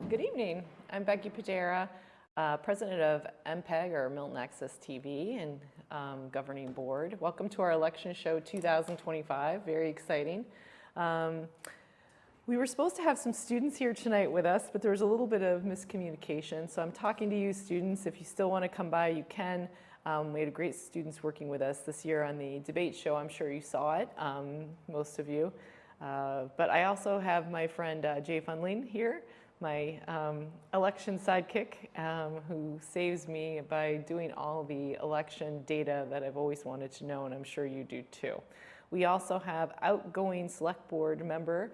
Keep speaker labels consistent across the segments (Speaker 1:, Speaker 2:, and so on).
Speaker 1: Good evening. I'm Becky Padera, president of MPEG, or Milton Access TV, and governing board. Welcome to our election show 2025. Very exciting. We were supposed to have some students here tonight with us, but there was a little bit of miscommunication. So I'm talking to you students. If you still want to come by, you can. We had great students working with us this year on the debate show. I'm sure you saw it, most of you. But I also have my friend Jay Funling here, my election sidekick, who saves me by doing all the election data that I've always wanted to know, and I'm sure you do too. We also have outgoing select board member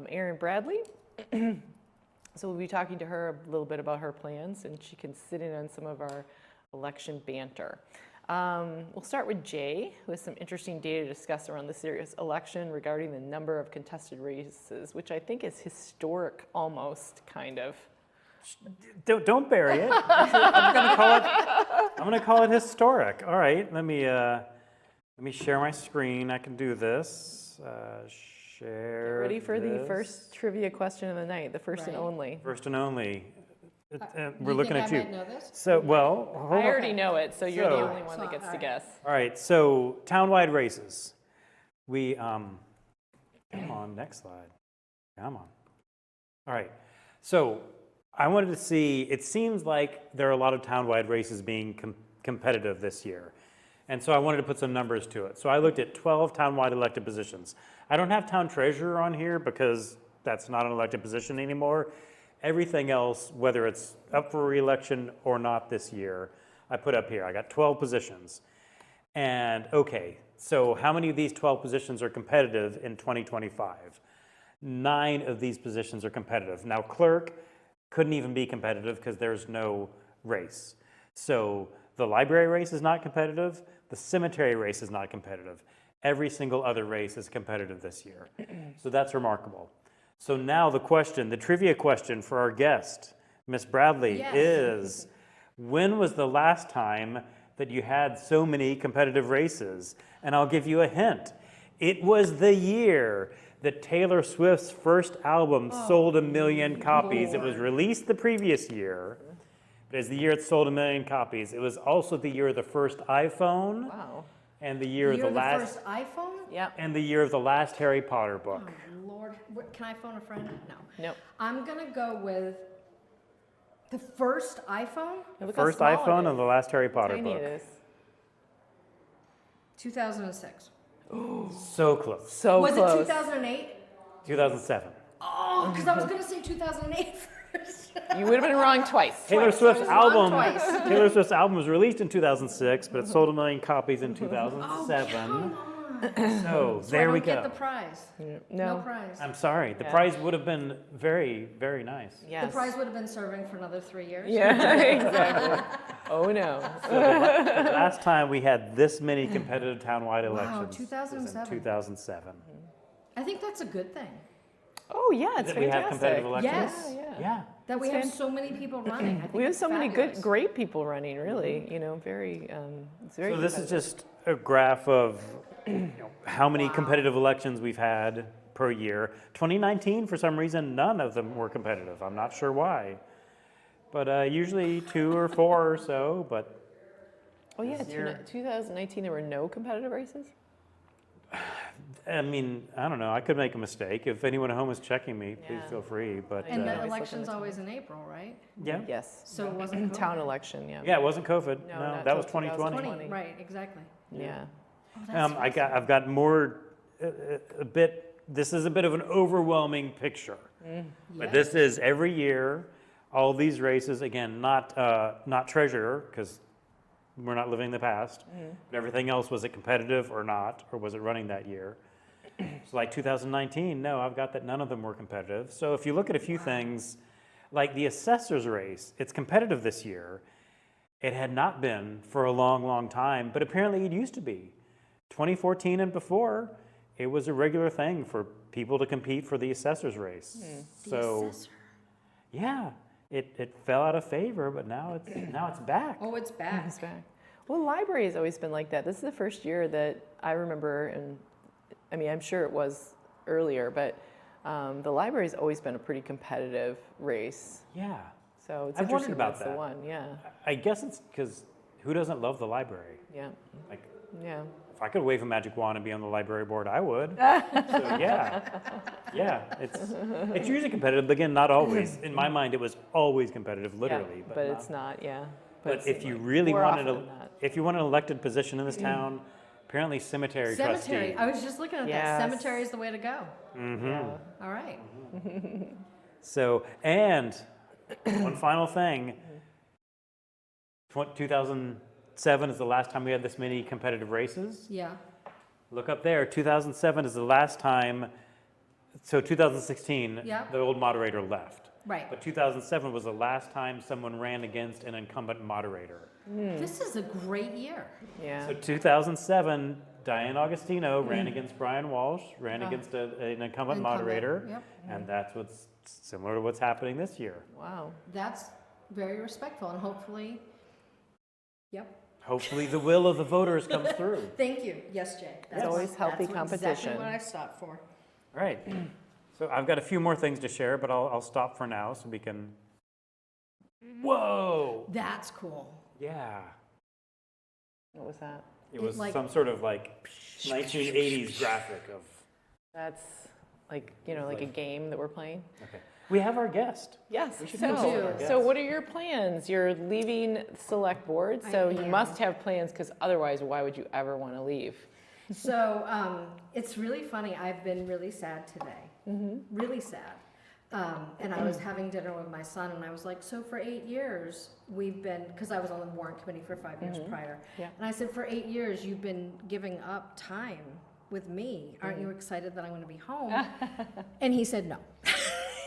Speaker 1: Erin Bradley. So we'll be talking to her a little bit about her plans, and she can sit in on some of our election banter. We'll start with Jay, who has some interesting data to discuss around this year's election regarding the number of contested races, which I think is historic, almost, kind of.
Speaker 2: Don't bury it. I'm going to call it historic. All right, let me share my screen. I can do this. Share.
Speaker 1: Ready for
Speaker 2: this.
Speaker 1: the first trivia question of the night, the first and only.
Speaker 2: First and only.
Speaker 3: We're looking at you. Might know this?
Speaker 2: So, well, hold
Speaker 1: I
Speaker 2: on.
Speaker 1: already know it, so you're the only one that gets to guess.
Speaker 2: All right, so townwide races. We, come on, next slide. Come on. All right, so I wanted to see, it seems like there are a lot of townwide races being competitive this year. And so I wanted to put some numbers to it. So I looked at 12 townwide elected positions. I don't have town treasurer on here because that's not an elected position anymore. Everything else, whether it's up for re-election or not this year, I put up here. I got 12 positions. And okay, so how many of these 12 positions are competitive in 2025? 9 of these positions are competitive. Now, clerk couldn't even be competitive because there's no race. So the library race is not competitive. The cemetery race is not competitive. Every single other race is competitive this year. So that's remarkable. So now the question, the trivia question for our guest, Miss Bradley, is when was the last time that you had so many competitive races? And I'll give you a hint. It was the year that Taylor Swift's first album sold 1 million copies. It was released the previous year, but as the year it sold 1 million copies. It was also the year of the first iPhone.
Speaker 1: Wow.
Speaker 2: And the year of the last
Speaker 3: first iPhone?
Speaker 1: Yep.
Speaker 2: And the year of the last Harry Potter book.
Speaker 3: Oh, Lord. Can I phone a friend? No.
Speaker 1: Nope.
Speaker 3: I'm going to go with the first iPhone?
Speaker 2: First iPhone and the last Harry Potter
Speaker 1: Tiny
Speaker 2: book.
Speaker 1: it is.
Speaker 3: 2006.
Speaker 2: So close.
Speaker 1: So
Speaker 3: Was
Speaker 1: close.
Speaker 3: it 2008?
Speaker 2: 2007.
Speaker 3: Oh, because I was going to say 2008 first.
Speaker 1: You would have been wrong twice.
Speaker 2: Taylor Swift's
Speaker 3: I was wrong
Speaker 2: album.
Speaker 3: twice.
Speaker 2: Taylor Swift's album was released in 2006, but it sold 1 million copies in 2007.
Speaker 3: Come
Speaker 2: So
Speaker 3: So
Speaker 2: there
Speaker 3: I
Speaker 2: we
Speaker 3: don't
Speaker 2: go.
Speaker 3: get the prize. No
Speaker 1: No.
Speaker 3: prize.
Speaker 2: I'm sorry. The
Speaker 1: Yeah.
Speaker 2: prize would have been very, very nice.
Speaker 1: Yes.
Speaker 3: The prize would have been serving for another 3 years.
Speaker 1: Yeah, exactly. Oh no.
Speaker 2: So the last time we had this many competitive townwide elections was in
Speaker 3: 2007.
Speaker 2: 2007.
Speaker 3: I think that's a good thing.
Speaker 1: Oh yeah, it's
Speaker 2: That we have
Speaker 1: fantastic.
Speaker 2: competitive elections?
Speaker 3: Yes.
Speaker 2: Yeah.
Speaker 3: That we
Speaker 1: It's
Speaker 3: have so many people running. I think
Speaker 1: We have
Speaker 3: it's
Speaker 1: so many
Speaker 3: fabulous.
Speaker 1: great people running. Really, very. It's very.
Speaker 2: So this is
Speaker 1: competitive.
Speaker 2: just a graph of how many competitive elections we've had per year. 2019, for some reason, none of them were competitive. I'm not sure why. But usually 2 or 4 or so, but
Speaker 1: Oh yeah,
Speaker 2: this year-
Speaker 1: 2019 there were no competitive races.
Speaker 2: I mean, I don't know. I could make a mistake. If anyone at home is checking me, please
Speaker 1: Yeah.
Speaker 2: feel free. But
Speaker 3: And
Speaker 1: always
Speaker 3: the
Speaker 1: look
Speaker 3: election's
Speaker 1: at the
Speaker 3: always in April, right?
Speaker 2: yeah,
Speaker 1: Yes.
Speaker 3: So it wasn't
Speaker 1: Town
Speaker 3: COVID.
Speaker 1: election. Yeah.
Speaker 2: yeah, it wasn't COVID.
Speaker 1: No,
Speaker 2: No,
Speaker 1: not
Speaker 2: that was
Speaker 1: till
Speaker 2: 2020.
Speaker 1: 2020.
Speaker 3: Right, exactly.
Speaker 1: Yeah.
Speaker 3: Oh, that's
Speaker 2: I've got more a bit. This is a bit of an overwhelming picture. But this is every year, all these races. Again, not treasurer because we're not living in the past. But everything else, was it competitive or not, or was it running that year? So like 2019, no, I've got that none of them were competitive. So if you look at a few things, like the assessor's race, it's competitive this year. It had not been for a long, long time, but apparently it used to be. 2014 and before, it was a regular thing for people to compete for the assessor's race. So yeah, it fell out of favor, but now it's back.
Speaker 3: Oh, it's back.
Speaker 1: It's back. Well, the library has always been like that. This is the first year that I remember, and I mean, I'm sure it was earlier, but The library's always been a pretty competitive race,
Speaker 2: Yeah.
Speaker 1: so it's
Speaker 2: I've wondered
Speaker 1: interesting
Speaker 2: about
Speaker 1: that's the
Speaker 2: that.
Speaker 1: one, yeah,
Speaker 2: I guess it's because who doesn't love the library?
Speaker 1: yeah,
Speaker 2: Like,
Speaker 1: yeah.
Speaker 2: if I could wave a magic wand and be on the library board, I would. So yeah, it's usually competitive. But again, not always. In my mind, it was always competitive, literally.
Speaker 1: Yeah, but it's not, yeah.
Speaker 2: But
Speaker 1: it
Speaker 2: if
Speaker 1: seemed
Speaker 2: you
Speaker 1: like
Speaker 2: really
Speaker 1: more
Speaker 2: wanted
Speaker 1: often than not.
Speaker 2: if you want an elected position in this town, apparently cemetery trustee.
Speaker 3: Cemetery. I was just looking at that.
Speaker 1: Yes.
Speaker 3: Cemetery is the way to go.
Speaker 1: Yeah.
Speaker 3: All right.
Speaker 2: So, and one final thing, 2007 is the last time we had this many competitive races.
Speaker 3: Yeah.
Speaker 2: Look up there, 2007 is the last time, so 2016,
Speaker 3: Yeah.
Speaker 2: the old moderator left.
Speaker 3: Right.
Speaker 2: But 2007 was the last time someone ran against an incumbent moderator.
Speaker 3: This is a great year.
Speaker 1: Yeah.
Speaker 2: So 2007, Diane Augustino ran against Brian Walsh, ran against an incumbent moderator.
Speaker 3: Yep.
Speaker 2: And that's what's similar to what's happening this year.
Speaker 1: Wow.
Speaker 3: That's very respectful, and hopefully, yep.
Speaker 2: Hopefully the will of the voters comes through.
Speaker 3: Thank you. Yes, Jay.
Speaker 1: always healthy
Speaker 3: Exactly
Speaker 1: competition.
Speaker 3: what I stopped for.
Speaker 2: All right. So I've got a few more things to share, but I'll stop for now so we can. Whoa!
Speaker 3: That's cool.
Speaker 2: Yeah.
Speaker 1: What was that?
Speaker 2: It was
Speaker 3: like-
Speaker 2: some sort of like 1980s graphic of.
Speaker 1: That's like, like a game that we're playing?
Speaker 2: Okay. We have our guest.
Speaker 1: Yes.
Speaker 2: should
Speaker 1: So,
Speaker 2: consult our guests.
Speaker 1: so what are your plans? You're leaving select board, so
Speaker 3: I
Speaker 1: you
Speaker 3: am.
Speaker 1: must have plans because otherwise, why would you ever want to leave?
Speaker 3: So it's really funny. I've been really sad today. Really sad. And I was having dinner with my son, and I was like, so for 8 years, we've been, because I was on the warrant committee for 5 years prior.
Speaker 1: Yeah.
Speaker 3: And I said, for 8 years, you've been giving up time with me. Aren't you excited that I'm going to be home? And he said, no.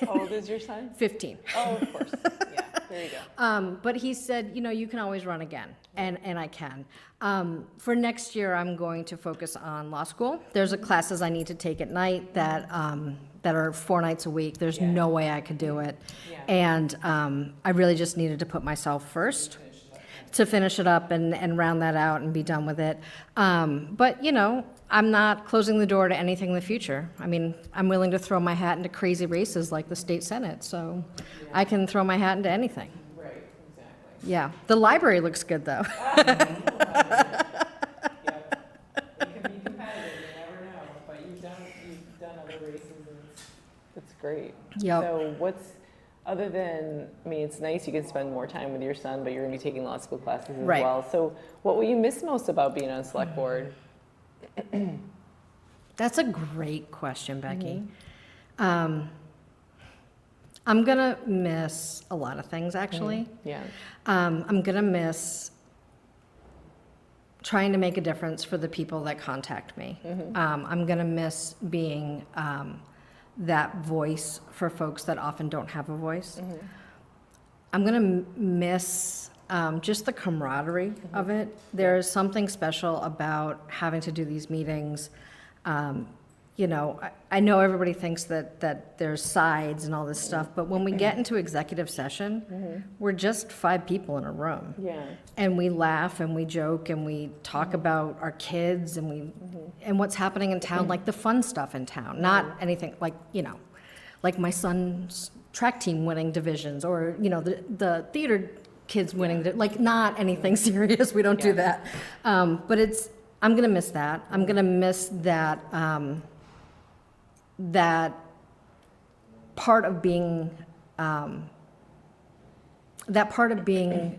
Speaker 1: How old is your son?
Speaker 3: 15.
Speaker 1: Oh, of course. Yeah, there you go.
Speaker 3: But he said, you can always run again, and I can. For next year, I'm going to focus on law school. There's classes I need to take at night that are 4 nights a week. There's no way I could do it.
Speaker 1: Yeah.
Speaker 3: And I really just needed to put myself first to finish it up and round that out and be done with it. But, I'm not closing the door to anything in the future. I mean, I'm willing to throw my hat into crazy races like the state senate, so I can throw my hat into anything.
Speaker 1: Right, exactly.
Speaker 3: Yeah, the library looks good, though.
Speaker 1: It can be competitive, you never know, but you've done other races, and it's great.
Speaker 3: Yep.
Speaker 1: So other than, it's nice you can spend more time with your son, but you're gonna be taking law school classes as
Speaker 3: Right.
Speaker 1: well. So what will you miss most about being on select board?
Speaker 3: That's a great question, Becky. I'm gonna miss a lot of things, actually.
Speaker 1: Yeah,
Speaker 3: I'm gonna miss trying to make a difference for the people that contact me. I'm gonna miss being that voice for folks that often don't have a voice. I'm gonna miss just the camaraderie of it. There's something special about having to do these meetings. I know everybody thinks that there's sides and all this stuff, but when we get into executive session, we're just 5 people in a room.
Speaker 1: yeah,
Speaker 3: And we laugh and we joke and we talk about our kids and and what's happening in town, like the fun stuff in town, not anything like, like my son's track team winning divisions or, the theater kids winning, like not anything serious. We don't do that. But I'm going to miss that. I'm going to miss that, that part of being,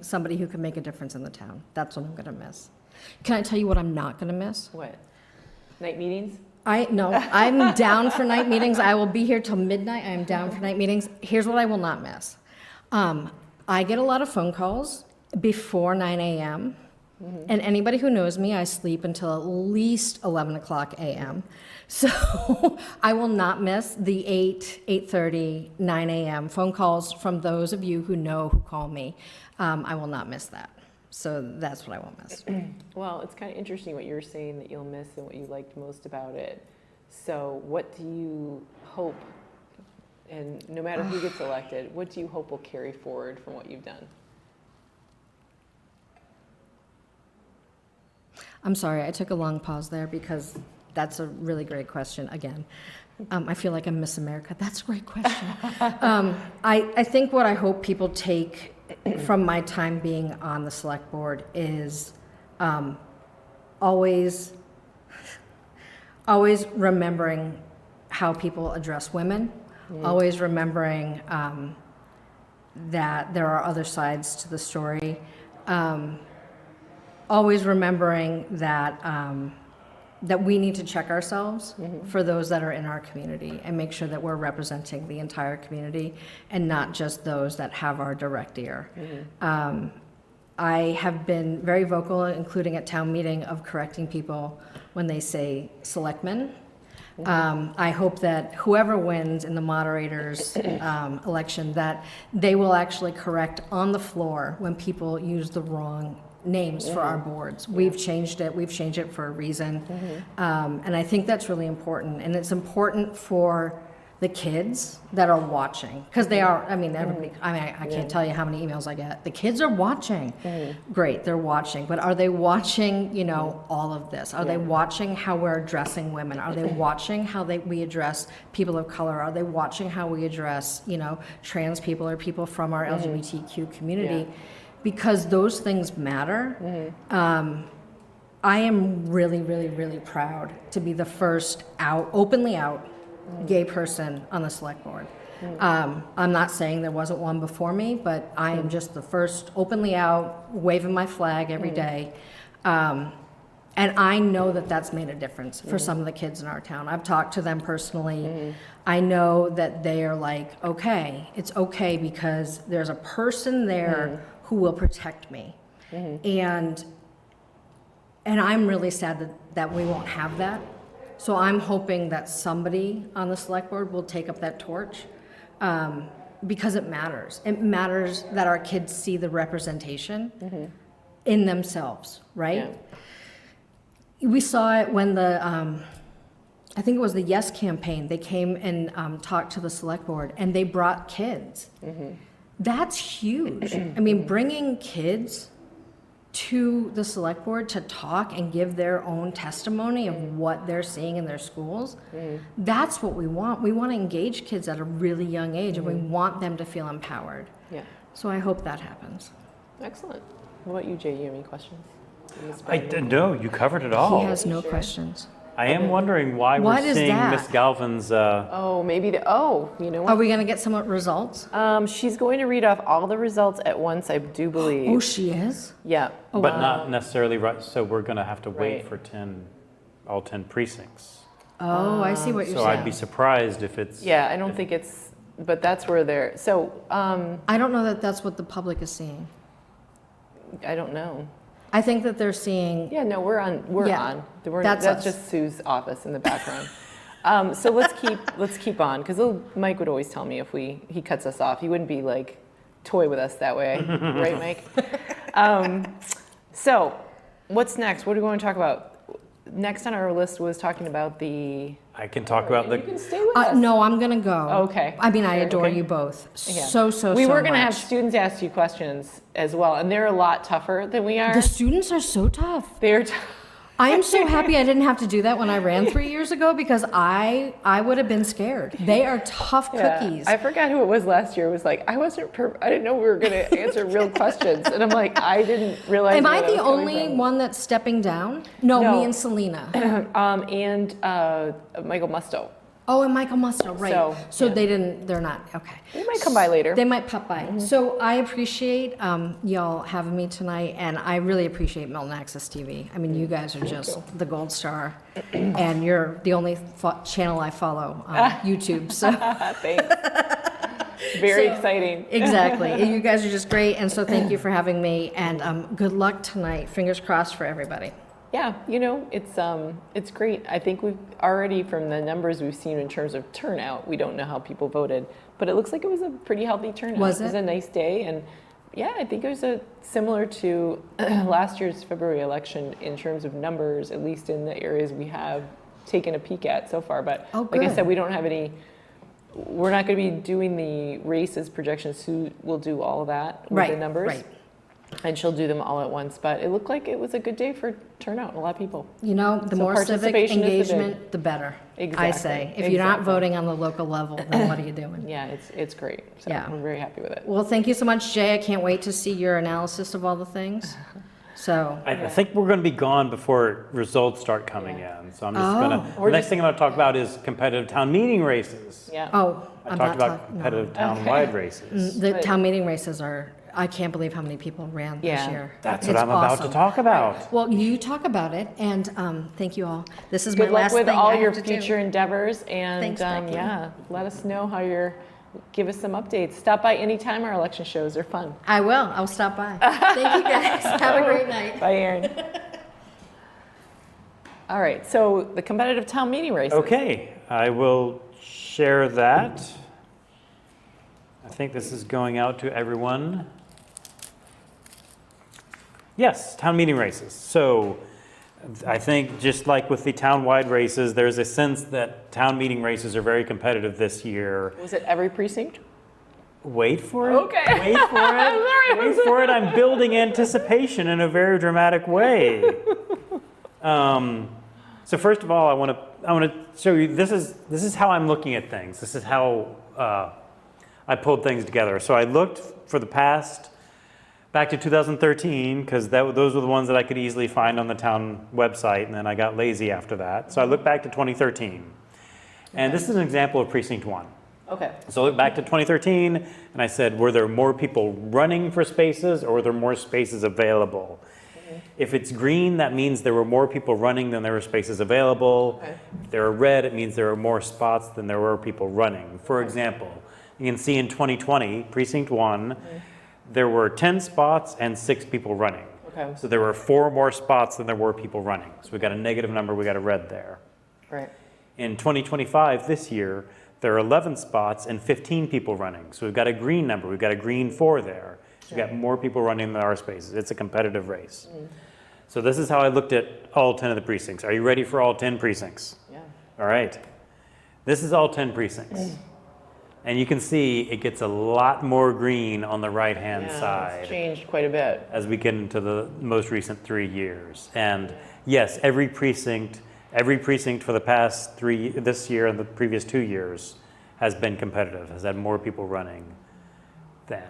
Speaker 3: somebody who can make a difference in the town. That's what I'm going to miss. Can I tell you what I'm not going to miss?
Speaker 1: what? Night meetings?
Speaker 3: No, I'm down for night meetings. I will be here till midnight. I am down for night meetings. Here's what I will not miss. I get a lot of phone calls before 9 a.m. And anybody who knows me, I sleep until at least 11 o'clock a.m. So I will not miss the 8:30, 9 a.m. phone calls from those of you who call me. I will not miss that. So that's what I won't miss.
Speaker 1: Well, it's kind of interesting what you were saying that you'll miss and what you liked most about it. So what do you hope, and no matter who gets elected, what do you hope will carry forward from what you've done?
Speaker 3: I'm sorry, I took a long pause there because That's a really great question, again. I feel like I'm Miss America. That's a great question. I think what I hope people take from my time being on the select board is always remembering how people address women, always remembering that there are other sides to the story, always remembering that that we need to check ourselves for those that are in our community and make sure that we're representing the entire community and not just those that have our direct ear. I have been very vocal, including at town meeting, of correcting people when they say selectmen. I hope that whoever wins in the moderator's election, that they will actually correct on the floor when people use the wrong names for our boards. We've changed it for a reason. And I think that's really important. And it's important for the kids that are watching, because they are, I mean, everybody, I can't tell you how many emails I get. The kids are watching. Great, they're watching. But are they watching, you know, all of this? Are they watching how we're addressing women? Are they watching how we address people of color? Are they watching how we address, you know, trans people or people from our LGBTQ community? Because those things matter. I am really, really, really proud to be the first openly out gay person on the select board. I'm not saying there wasn't one before me, but I am just the first openly out, waving my flag every day. And I know that that's made a difference for some of the kids in our town. I've talked to them personally. I know that they are like, okay, it's okay because there's a person there who will protect me. And I'm really sad that we won't have that. So I'm hoping that somebody on the select board will take up that torch, because it matters. It matters that our kids see the representation in themselves, right? We saw it when I think it was the Yes campaign. They came and talked to the select board, and they brought kids. That's huge. I mean, bringing kids to the select board to talk and give their own testimony of what they're seeing in their schools, that's what we want. We want to engage kids at a really young age, and we want them to feel empowered. So I hope that happens.
Speaker 1: Excellent. What about you, Jay? You have any questions?
Speaker 2: No, you covered it all.
Speaker 3: He has no questions.
Speaker 2: I am wondering why
Speaker 3: What
Speaker 2: we're
Speaker 3: is
Speaker 2: seeing
Speaker 3: that?
Speaker 2: Miss Galvin's.
Speaker 1: Oh, maybe you know
Speaker 3: Are
Speaker 1: what?
Speaker 3: we going to get some results?
Speaker 1: She's going to read off all the results at once, I do believe.
Speaker 3: Oh, she is?
Speaker 1: Yeah.
Speaker 3: Oh,
Speaker 2: But
Speaker 3: wow.
Speaker 2: not necessarily right, so we're gonna have to wait
Speaker 1: Right.
Speaker 2: for all 10 precincts.
Speaker 3: Oh, I see what you're
Speaker 2: So
Speaker 3: saying.
Speaker 2: I'd be surprised if it's.
Speaker 1: Yeah, I don't think it's, but that's where they're, so,
Speaker 3: I don't know that that's what the public is seeing.
Speaker 1: I don't know.
Speaker 3: I think that they're seeing,
Speaker 1: Yeah, no, we're on.
Speaker 3: Yeah,
Speaker 1: That's
Speaker 3: us.
Speaker 1: just Sue's office in the background. So let's keep on, because Mike would always tell me if he cuts us off. He wouldn't be like toy with us that way, right, Mike? So what's next? What are we going to talk about? Next on our list was talking about the.
Speaker 2: I can talk about
Speaker 1: You can
Speaker 2: the,
Speaker 1: stay with us.
Speaker 3: no, I'm going to go.
Speaker 1: Okay.
Speaker 3: I mean, I
Speaker 1: Sure,
Speaker 3: adore
Speaker 1: okay.
Speaker 3: you both
Speaker 1: Yeah.
Speaker 3: so
Speaker 1: We were going to have
Speaker 3: much.
Speaker 1: students ask you questions as well, and they're a lot tougher than we are.
Speaker 3: The students are so tough.
Speaker 1: They're.
Speaker 3: I am so happy I didn't have to do that when I ran 3 years ago, because I would have been scared. They are tough cookies.
Speaker 1: I forgot who it was last year. It was like, I didn't know we were going to answer real questions. And I'm like, I didn't realize.
Speaker 3: Am I
Speaker 1: where that
Speaker 3: the
Speaker 1: was coming
Speaker 3: only
Speaker 1: from.
Speaker 3: one that's stepping down? No,
Speaker 1: No.
Speaker 3: me and Selena.
Speaker 1: And Michael Musto.
Speaker 3: Oh, and Michael Musto, right. So
Speaker 1: yeah.
Speaker 3: they're not, okay.
Speaker 1: They might come by later.
Speaker 3: They might pop by. So I appreciate y'all having me tonight, and I really appreciate Milton Access TV. I mean, you guys are just the gold star, and you're the only channel I follow on YouTube. So
Speaker 1: Thanks. Very exciting.
Speaker 3: exactly, you guys are just great, and so thank you for having me, and good luck tonight. Fingers crossed for everybody.
Speaker 1: Yeah, it's great. I think we've already, from the numbers we've seen in terms of turnout, we don't know how people voted, but it looks like it was a pretty healthy turnout.
Speaker 3: Was
Speaker 1: It was
Speaker 3: it?
Speaker 1: a nice day, and yeah, I think it was similar to last year's February election in terms of numbers, at least in the areas we have taken a peek at so far. But
Speaker 3: Oh,
Speaker 1: like I
Speaker 3: good.
Speaker 1: said, we don't have any. We're not going to be doing the races projections. Sue will do all of that with the numbers.
Speaker 3: Right.
Speaker 1: and she'll do them all at once. But it looked like it was a good day for turnout, a lot of people.
Speaker 3: You know, the
Speaker 1: So
Speaker 3: more civic
Speaker 1: participation is the big.
Speaker 3: engagement, the better, I
Speaker 1: Exactly,
Speaker 3: say. If you're not
Speaker 1: exactly.
Speaker 3: voting on the local level, then what are you doing?
Speaker 1: Yeah, it's great. So
Speaker 3: Yeah.
Speaker 1: I'm very happy with it.
Speaker 3: Well, thank you so much, Jay. I can't wait to see your analysis of all the things. So,
Speaker 2: I think we're going to be gone before results start coming in. So I'm just going to,
Speaker 1: We're
Speaker 2: the next thing I'm going to talk about is competitive town meeting races.
Speaker 1: Yeah.
Speaker 3: oh,
Speaker 2: I
Speaker 3: I'm
Speaker 2: talked
Speaker 3: not
Speaker 2: about competitive town-wide races.
Speaker 3: The
Speaker 1: But-
Speaker 3: town meeting races are, I can't believe how many people ran this
Speaker 1: Yeah.
Speaker 3: year.
Speaker 2: That's what
Speaker 3: It's
Speaker 2: I'm about
Speaker 3: awesome.
Speaker 2: to talk about.
Speaker 3: Well, you talk about it, and thank you all. This is
Speaker 1: Good
Speaker 3: my
Speaker 1: luck
Speaker 3: last
Speaker 1: with
Speaker 3: thing
Speaker 1: all
Speaker 3: I
Speaker 1: your
Speaker 3: have to do.
Speaker 1: future endeavors, and
Speaker 3: Thanks, Becky.
Speaker 1: yeah, let us know how you're. Give us some updates. Stop by anytime. Our election shows are fun.
Speaker 3: I will. I'll stop by. Thank you, guys. Have a great night.
Speaker 1: Bye, Erin. All right, so the competitive town meeting races.
Speaker 2: Okay, I will share that. I think this is going out to everyone. Yes, town meeting races. So I think just like with the town-wide races, there's a sense that town meeting races are very competitive this year.
Speaker 1: Was it every precinct?
Speaker 2: Wait for it.
Speaker 1: Okay.
Speaker 2: Wait for it.
Speaker 1: Sorry.
Speaker 2: Wait for it. I'm building anticipation in a very dramatic way. So first of all, I want to show you, this is how I'm looking at things. This is how I pulled things together. So I looked for the past, back to 2013, because those were the ones that I could easily find on the town website, and then I got lazy after that. So I looked back to 2013. And this is an example of Precinct 1.
Speaker 1: Okay.
Speaker 2: So I looked back to 2013, and I said, were there more people running for spaces, or were there more spaces available? If it's green, that means there were more people running than there were spaces available.
Speaker 1: Okay.
Speaker 2: If they were red, it means there were more spots than there were people running. For example, you can see in 2020, Precinct 1, there were 10 spots and 6 people running.
Speaker 1: Okay.
Speaker 2: So there were 4 more spots than there were people running. So we got a negative number, we got a red there.
Speaker 1: Right.
Speaker 2: In 2025, this year, there are 11 spots and 15 people running. So we've got a green number, we've got a green 4 there. So we've got more people running than our spaces. It's a competitive race. So this is how I looked at all 10 of the precincts. Are you ready for all 10 precincts?
Speaker 1: Yeah.
Speaker 2: All right. This is all 10 precincts. And you can see it gets a lot more green on the right-hand
Speaker 1: Yeah,
Speaker 2: side
Speaker 1: it's changed quite a bit.
Speaker 2: as we get into the most recent 3 years. And yes, every precinct for the past this year and the previous 2 years has been competitive, has had more people running than.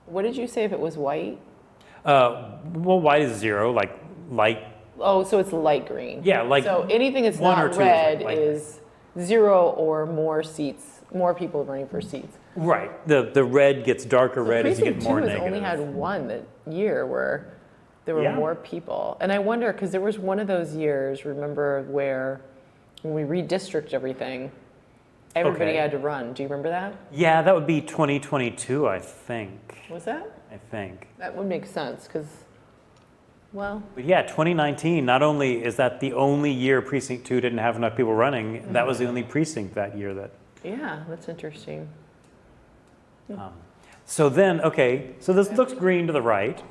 Speaker 1: What did you say if it was white?
Speaker 2: Well, white is 0, like light.
Speaker 1: Oh, so it's light green.
Speaker 2: Yeah, like
Speaker 1: So anything that's
Speaker 2: 1 or
Speaker 1: not
Speaker 2: 2
Speaker 1: red
Speaker 2: light
Speaker 1: is 0 or more seats, more people running for seats.
Speaker 2: Right. The red gets darker red as you get more
Speaker 1: Precinct 2
Speaker 2: negative.
Speaker 1: has only had one that year where there were
Speaker 2: Yeah.
Speaker 1: more people. And I wonder, because there was one of those years, remember, where when we redistricted everything, everybody
Speaker 2: Okay.
Speaker 1: had to run. Do you remember that?
Speaker 2: Yeah, that would be 2022, I think.
Speaker 1: Was that?
Speaker 2: I think.
Speaker 1: That would make sense, because, well,
Speaker 2: But yeah, 2019, not only is that the only year Precinct 2 didn't have enough people running, that was the only precinct that year that.
Speaker 1: yeah, that's interesting.
Speaker 2: So then, okay, so this looks green to the right.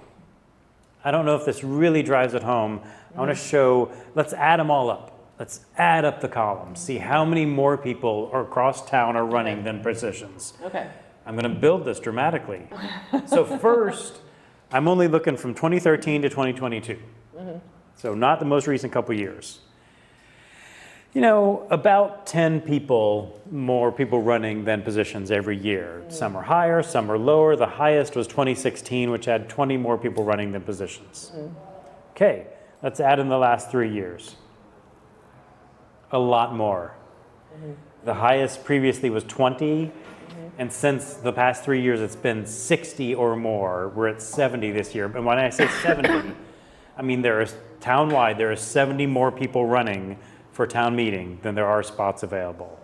Speaker 2: I don't know if this really drives it home. I want to show, let's add them all up. Let's add up the columns, see how many more people across town are running than positions.
Speaker 1: Okay.
Speaker 2: I'm going to build this dramatically. So first, I'm only looking from 2013 to 2022. So not the most recent couple years. You know, about 10 people, more people running than positions every year. Some are higher, some are lower. The highest was 2016, which had 20 more people running than positions. Okay, let's add in the last 3 years. A lot more. The highest previously was 20, and since the past 3 years, it's been 60 or more. We're at 70 this year. And when I say 70, I mean there is townwide, there are 70 more people running for town meeting than there are spots available.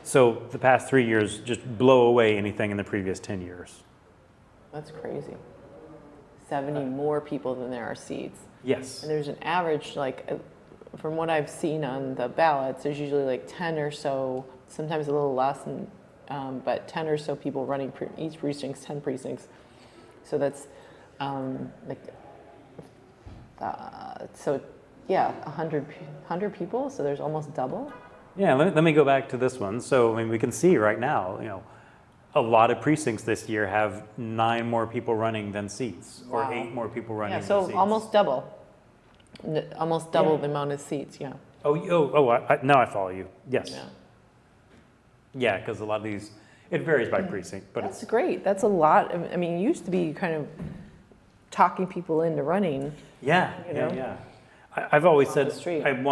Speaker 2: So the past 3 years just blow away anything in the previous 10 years.
Speaker 1: That's crazy. 70 more people than there are seats.
Speaker 2: Yes.
Speaker 1: And there's an average, like, from what I've seen on the ballots, there's usually like 10 or so, sometimes a little less, but 10 or so people running each precinct's 10 precincts. So that's so yeah, 100 people. So there's almost double.
Speaker 2: Yeah, let me go back to this one. So I mean, we can see right now, you know, a lot of precincts this year have 9 more people running than seats, or
Speaker 1: Wow.
Speaker 2: 8 more people running
Speaker 1: Yeah,
Speaker 2: than
Speaker 1: so
Speaker 2: seats.
Speaker 1: almost double. Almost double
Speaker 2: Yeah.
Speaker 1: the amount of seats, yeah.
Speaker 2: Now I follow you. Yes.
Speaker 1: Yeah.
Speaker 2: Yeah, because a lot of these, it varies by precinct, but
Speaker 1: That's
Speaker 2: it's,
Speaker 1: great. That's a lot. I mean, it used to be kind of talking people into running.
Speaker 2: yeah,
Speaker 1: You
Speaker 2: yeah,
Speaker 1: know?
Speaker 2: yeah. I've always
Speaker 1: Off
Speaker 2: said,
Speaker 1: the street.
Speaker 2: I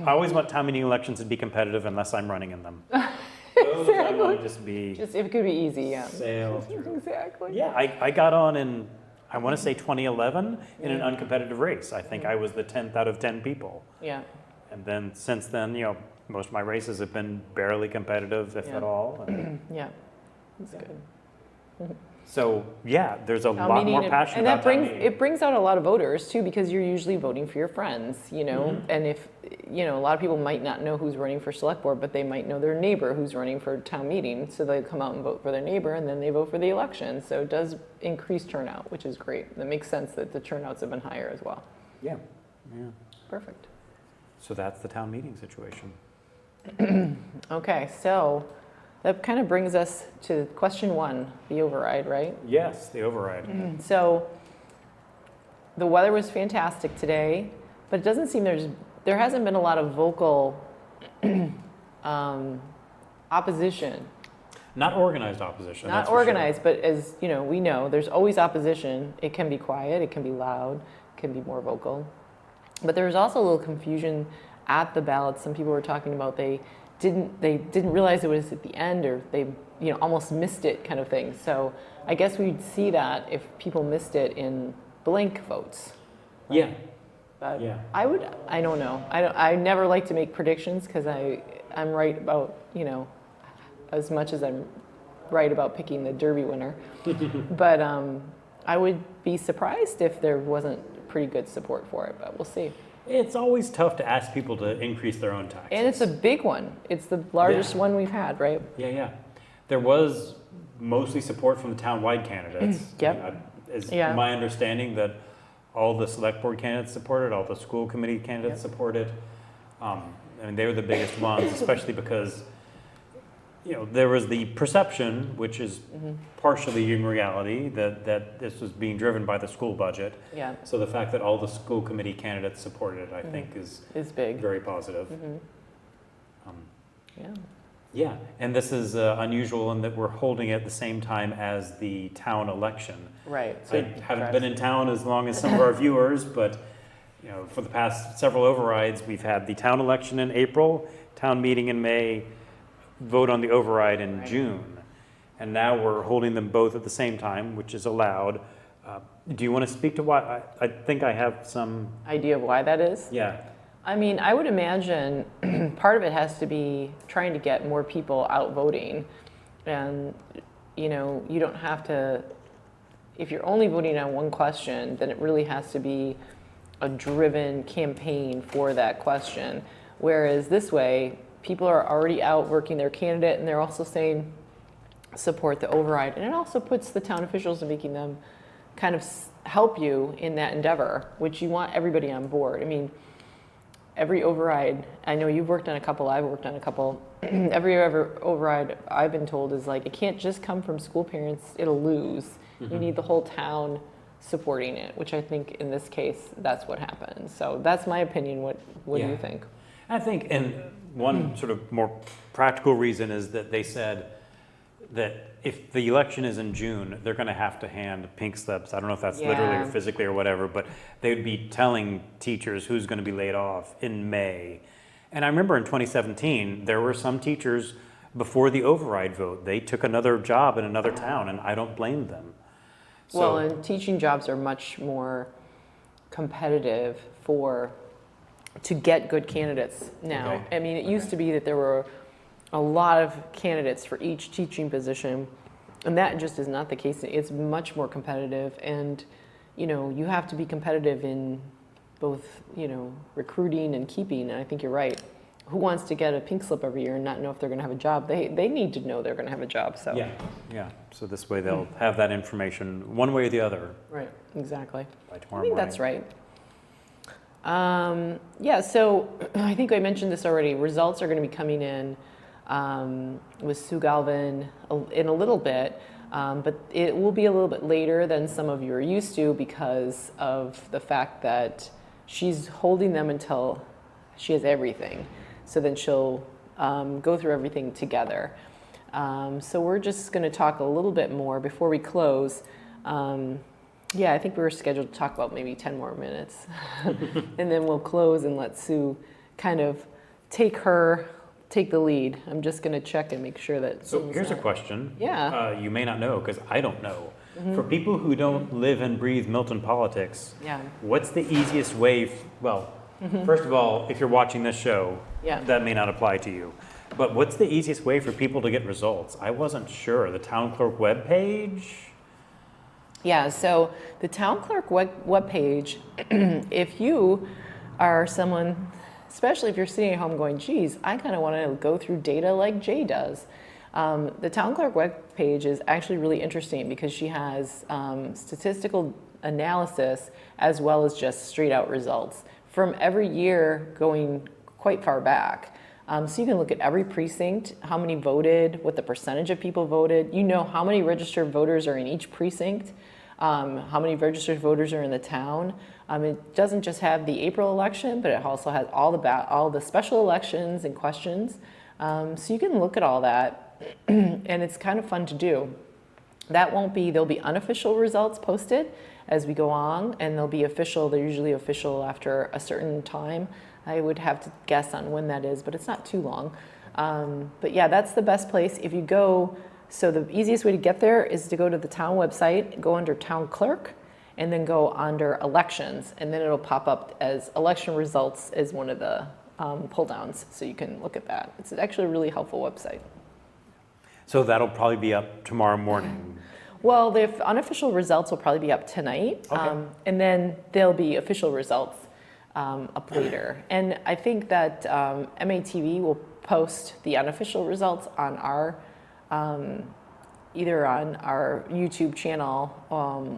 Speaker 2: always want town meeting elections to be competitive unless I'm running in them. Those I want to just be
Speaker 1: Just if it could be easy, yeah.
Speaker 2: sail through.
Speaker 1: Exactly.
Speaker 2: Yeah, I got on in, I want to say 2011, in an uncompetitive race. I think I was the 10th out of 10 people.
Speaker 1: Yeah.
Speaker 2: And then since then, most of my races have been barely competitive, if
Speaker 1: Yeah.
Speaker 2: at all. And
Speaker 1: Yeah. That's good.
Speaker 2: so, yeah, there's a
Speaker 1: Town
Speaker 2: lot more
Speaker 1: meeting,
Speaker 2: passion
Speaker 1: and
Speaker 2: about
Speaker 1: that
Speaker 2: town
Speaker 1: brings
Speaker 2: meeting.
Speaker 1: it brings out a lot of voters too, because you're usually voting for your friends, and if a lot of people might not know who's running for select board, but they might know their neighbor who's running for town meeting, so they come out and vote for their neighbor, and then they vote for the election. So it does increase turnout, which is great. That makes sense that the turnouts have been higher as well.
Speaker 2: Yeah, yeah.
Speaker 1: Perfect.
Speaker 2: So that's the town meeting situation.
Speaker 1: Okay, so that kind of brings us to question 1, the override, right?
Speaker 2: Yes, the override.
Speaker 1: So the weather was fantastic today, but it doesn't seem there hasn't been a lot of vocal opposition.
Speaker 2: Not organized opposition.
Speaker 1: Not
Speaker 2: that's for sure.
Speaker 1: organized, but as we know, there's always opposition. It can be quiet, it can be loud, it can be more vocal. But there was also a little confusion at the ballots. Some people were talking about they didn't realize it was at the end, or they almost missed it, kind of thing. So I guess we'd see that if people missed it in blank votes.
Speaker 2: Yeah,
Speaker 1: But
Speaker 2: yeah.
Speaker 1: I don't know. I never like to make predictions, because I'm right about, as much as I'm right about picking the Derby winner. But I would be surprised if there wasn't pretty good support for it, but we'll see.
Speaker 2: It's always tough to ask people to increase their own taxes.
Speaker 1: And it's a big one. It's the largest
Speaker 2: Yeah.
Speaker 1: one we've had, right?
Speaker 2: Yeah, yeah. There was mostly support from the town-wide candidates.
Speaker 1: Yep.
Speaker 2: It's
Speaker 1: Yeah.
Speaker 2: my understanding that all the select board candidates supported, all the school committee candidates supported. They were the biggest ones, especially because, there was the perception, which is partially in reality, that this was being driven by the school budget.
Speaker 1: Yeah,
Speaker 2: So the fact that all the school committee candidates supported it, I think, is
Speaker 1: it's big.
Speaker 2: very positive.
Speaker 1: Yeah.
Speaker 2: Yeah, and this is unusual in that we're holding it at the same time as the town election.
Speaker 1: Right.
Speaker 2: I haven't been in town as long as some of our viewers, but for the past several overrides, we've had the town election in April, town meeting in May, vote on the override in
Speaker 1: Right.
Speaker 2: June. And now we're holding them both at the same time, which is allowed. Do you want to speak to why? I think I have some,
Speaker 1: Idea of why that is?
Speaker 2: yeah.
Speaker 1: I mean, I would imagine part of it has to be trying to get more people out voting. And, you don't have to, if you're only voting on one question, then it really has to be a driven campaign for that question. Whereas this way, people are already out working their candidate, and they're also saying support the override. And it also puts the town officials in making them kind of help you in that endeavor, which you want everybody on board. I mean, every override, I know you've worked on a couple, I've worked on a couple. Every override I've been told is like, it can't just come from school parents, it'll lose. You need the whole town supporting it, which I think in this case, that's what happened. So that's my opinion. What do
Speaker 2: Yeah.
Speaker 1: you think?
Speaker 2: I think, and one sort of more practical reason is that they said that if the election is in June, they're going to have to hand pink slips. I don't know if that's literally or
Speaker 1: Yeah.
Speaker 2: physically or whatever, but they would be telling teachers who's going to be laid off in May. And I remember in 2017, there were some teachers before the override vote, they took another job in another town, and I don't blame them. So,
Speaker 1: Well, and teaching jobs are much more competitive to get good candidates now.
Speaker 2: Okay.
Speaker 1: I mean, it used to be that there were a lot of candidates for each teaching position, and that just is not the case. It's much more competitive, and you have to be competitive in both recruiting and keeping. And I think you're right. Who wants to get a pink slip every year and not know if they're going to have a job? They need to know they're going to have a job. So
Speaker 2: yeah. So this way they'll have that information one way or the other
Speaker 1: right, exactly.
Speaker 2: by
Speaker 1: I
Speaker 2: tomorrow
Speaker 1: think
Speaker 2: morning.
Speaker 1: that's right. Yeah, so I think I mentioned this already. Results are going to be coming in with Sue Galvin in a little bit, but it will be a little bit later than some of you are used to because of the fact that she's holding them until she has everything. So then she'll go through everything together. So we're just going to talk a little bit more before we close. Yeah, I think we were scheduled to talk about maybe 10 more minutes. And then we'll close and let Sue kind of take the lead. I'm just going to check and make sure that.
Speaker 2: So here's a question.
Speaker 1: Yeah.
Speaker 2: You may not know, because I don't know. For people who don't live and breathe Milton politics,
Speaker 1: Yeah.
Speaker 2: what's the easiest way, first of all, if you're watching this show,
Speaker 1: Yeah.
Speaker 2: that may not apply to you. But what's the easiest way for people to get results? I wasn't sure. The town clerk webpage?
Speaker 1: Yeah, so the town clerk webpage, if you are someone, especially if you're sitting at home going, geez, I kind of want to go through data like Jay does. The town clerk webpage is actually really interesting because she has statistical analysis as well as just straight out results from every year going quite far back. So you can look at every precinct, how many voted, what the percentage of people voted. You know how many registered voters are in each precinct, how many registered voters are in the town. It doesn't just have the April election, but it also has all the special elections and questions. So you can look at all that, and it's kind of fun to do. There'll be unofficial results posted as we go on, and they'll be official. They're usually official after a certain time. I would have to guess on when that is, but it's not too long. But yeah, that's the best place. If you go, so the easiest way to get there is to go to the town website, go under town clerk, and then go under elections, and then it'll pop up as election results as one of the pull downs, so you can look at that. It's actually a really helpful website.
Speaker 2: So that'll probably be up tomorrow morning.
Speaker 1: Well, the unofficial results will probably be up tonight,
Speaker 2: Okay.
Speaker 1: and then there'll be official results up later. And I think that MATV will post the unofficial results on our, either on our YouTube channel,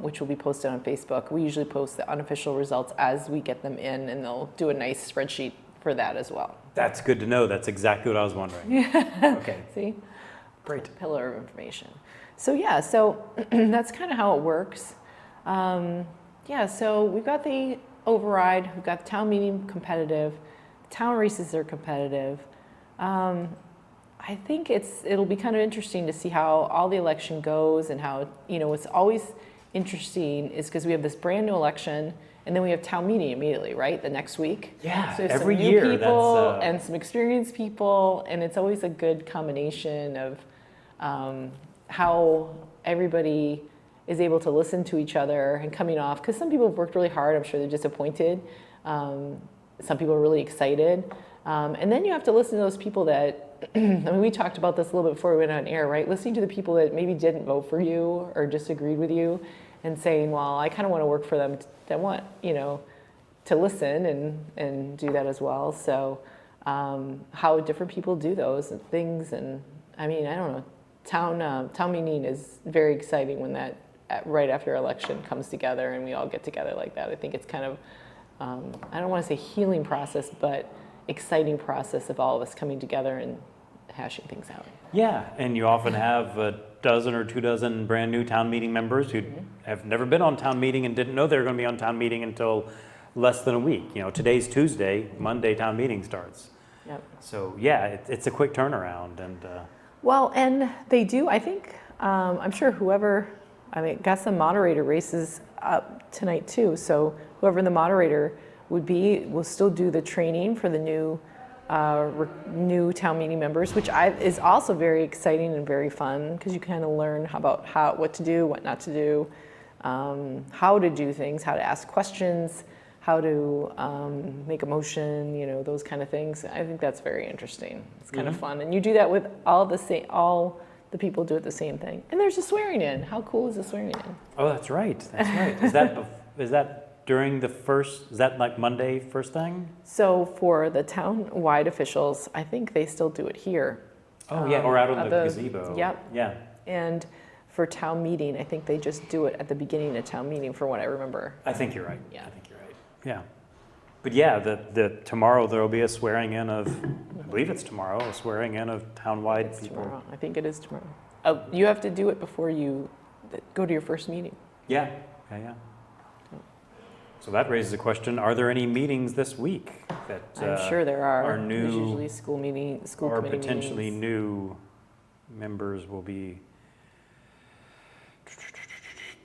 Speaker 1: which will be posted on Facebook. We usually post the unofficial results as we get them in, and they'll do a nice spreadsheet for that as well.
Speaker 2: That's good to know. That's exactly what I was wondering. Okay,
Speaker 1: See?
Speaker 2: great.
Speaker 1: Pillar of information. So yeah, so that's kind of how it works. Yeah, so we've got the override, we've got the town meeting competitive, town races are competitive. I think it'll be kind of interesting to see how all the election goes and how, what's always interesting is because we have this brand new election and then we have town meeting immediately, right? The next week.
Speaker 2: Yeah,
Speaker 1: so
Speaker 2: every
Speaker 1: some new
Speaker 2: year,
Speaker 1: people
Speaker 2: that's,
Speaker 1: and some experienced people, and it's always a good combination of how everybody is able to listen to each other and coming off, because some people have worked really hard, I'm sure they're disappointed. Some people are really excited. And then you have to listen to those people that, I mean, we talked about this a little bit before we went on air, right? Listening to the people that maybe didn't vote for you or disagreed with you and saying, well, I kind of want to work for them that want, to listen and do that as well. So how different people do those things. And I mean, I don't know, town meeting is very exciting when that right after election comes together and we all get together like that. I think it's kind of, I don't want to say healing process, but exciting process of all of us coming together and hashing things out.
Speaker 2: Yeah, and you often have a dozen or 2 dozen brand new town meeting members who have never been on town meeting and didn't know they were going to be on town meeting until less than a week. Today's Tuesday, Monday town meeting starts.
Speaker 1: Yep.
Speaker 2: So yeah, it's a quick turnaround. And
Speaker 1: Well, and they do, I think, I'm sure got some moderator races up tonight too. So whoever the moderator would be will still do the training for the new town meeting members, which is also very exciting and very fun because you kind of learn about what to do, what not to do, how to do things, how to ask questions, how to make a motion, those kind of things. I think that's very interesting. It's kind of fun, and you do that with all the people do it the same thing. And there's a swearing in. How cool is the swearing in?
Speaker 2: oh, that's right. That's right. Is that during is that like Monday first thing?
Speaker 1: So for the town-wide officials, I think they still do it here.
Speaker 2: Oh yeah, or out on the
Speaker 1: the
Speaker 2: gazebo.
Speaker 1: Yep.
Speaker 2: Yeah.
Speaker 1: And for town meeting, I think they just do it at the beginning of town meeting, from what I remember.
Speaker 2: I think you're right.
Speaker 1: Yeah.
Speaker 2: I think you're right. Yeah. But yeah, tomorrow there will be a swearing in of, I believe it's tomorrow, a swearing in of townwide
Speaker 1: It's
Speaker 2: people.
Speaker 1: tomorrow. I think it is tomorrow. You have to do it before you go to your first meeting.
Speaker 2: Yeah. So that raises a question, are there any meetings this week that
Speaker 1: I'm sure there are.
Speaker 2: are
Speaker 1: There's
Speaker 2: new
Speaker 1: usually school
Speaker 2: or
Speaker 1: committee
Speaker 2: potentially
Speaker 1: meetings.
Speaker 2: new members will be?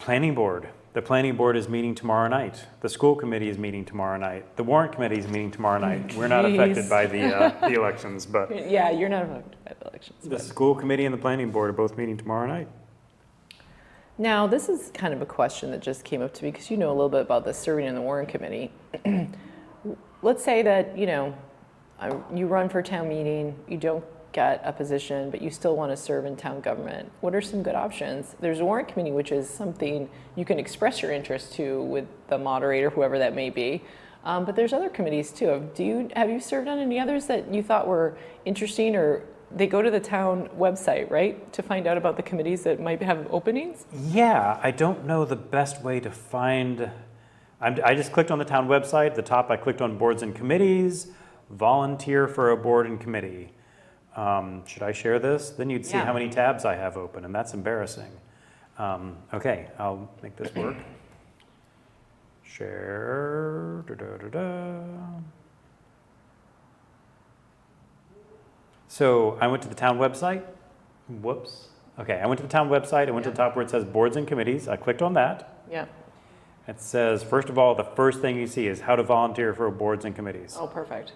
Speaker 2: Planning board. The planning board is meeting tomorrow night. The school committee is meeting tomorrow night. The warrant committee is meeting tomorrow night. We're not affected
Speaker 1: Jeez.
Speaker 2: by the elections, but
Speaker 1: Yeah, you're not affected by the elections.
Speaker 2: the
Speaker 1: but-
Speaker 2: school committee and the planning board are both meeting tomorrow night.
Speaker 1: Now, this is kind of a question that just came up to me because you know a little bit about the serving in the warrant committee. Let's say that, you run for town meeting, you don't get a position, but you still want to serve in town government. What are some good options? There's a warrant committee, which is something you can express your interest to with the moderator, whoever that may be. But there's other committees too. Have you served on any others that you thought were interesting, or they go to the town website, right, to find out about the committees that might have openings?
Speaker 2: Yeah, I don't know the best way to find, I just clicked on the town website. At the top, I clicked on boards and committees, volunteer for a board and committee. Should I share this? Then you'd see
Speaker 1: Yeah.
Speaker 2: how many tabs I have open, and that's embarrassing. Okay, I'll make this work. Share. So I went to the town website. Whoops. Okay, I went to the town website. I went to the top where it says boards and committees. I clicked on that.
Speaker 1: Yeah.
Speaker 2: It says, first of all, the first thing you see is how to volunteer for boards and committees.
Speaker 1: Oh, perfect.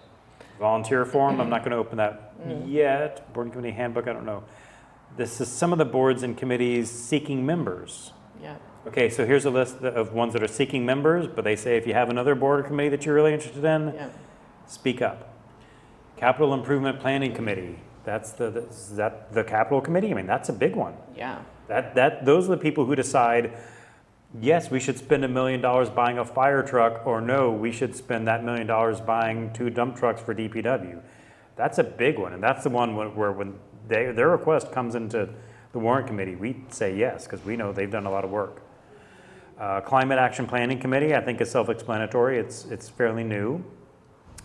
Speaker 2: Volunteer form, I'm not going to open that yet. Board and committee handbook, I don't know. This is some of the boards and committees seeking members.
Speaker 1: Yeah.
Speaker 2: Okay, so here's a list of ones that are seeking members, but they say if you have another board or committee that you're really interested in,
Speaker 1: Yeah.
Speaker 2: speak up. Capital Improvement Planning Committee, is that the capital committee? I mean, that's a big one.
Speaker 1: Yeah.
Speaker 2: Those are the people who decide, yes, we should spend $1 million buying a fire truck, or no, we should spend that $1 million buying 2 dump trucks for DPW. That's a big one, and that's the one where when their request comes into the warrant committee, we say yes, because we know they've done a lot of work. Climate Action Planning Committee, I think is self-explanatory. It's fairly new.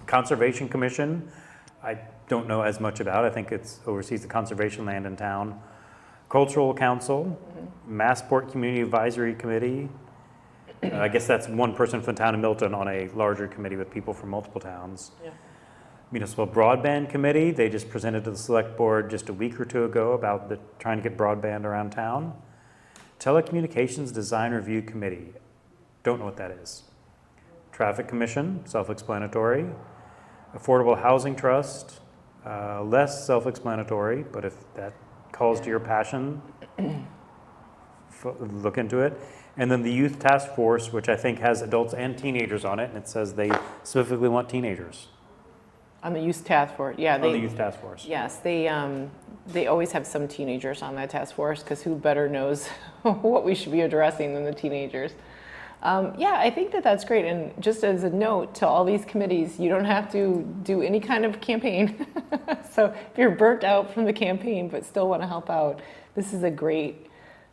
Speaker 2: Conservation Commission, I don't know as much about. I think it oversees the conservation land in town. Cultural Council, Massport Community Advisory Committee. I guess that's one person from the town of Milton on a larger committee with people from multiple towns.
Speaker 1: Yeah.
Speaker 2: Municipal Broadband Committee, they just presented to the select board just a week or two ago about trying to get broadband around town. Telecommunications Design Review Committee, don't know what that is. Traffic Commission, self-explanatory. Affordable Housing Trust, less self-explanatory, but if that calls to your passion, look into it. And then the Youth Task Force, which I think has adults and teenagers on it, and it says they specifically want teenagers
Speaker 1: On the youth task force, yeah.
Speaker 2: on the Youth Task Force.
Speaker 1: Yes, they always have some teenagers on that task force, because who better knows what we should be addressing than the teenagers. Yeah, I think that's great. And just as a note to all these committees, you don't have to do any kind of campaign. So if you're burnt out from the campaign but still want to help out, this is a great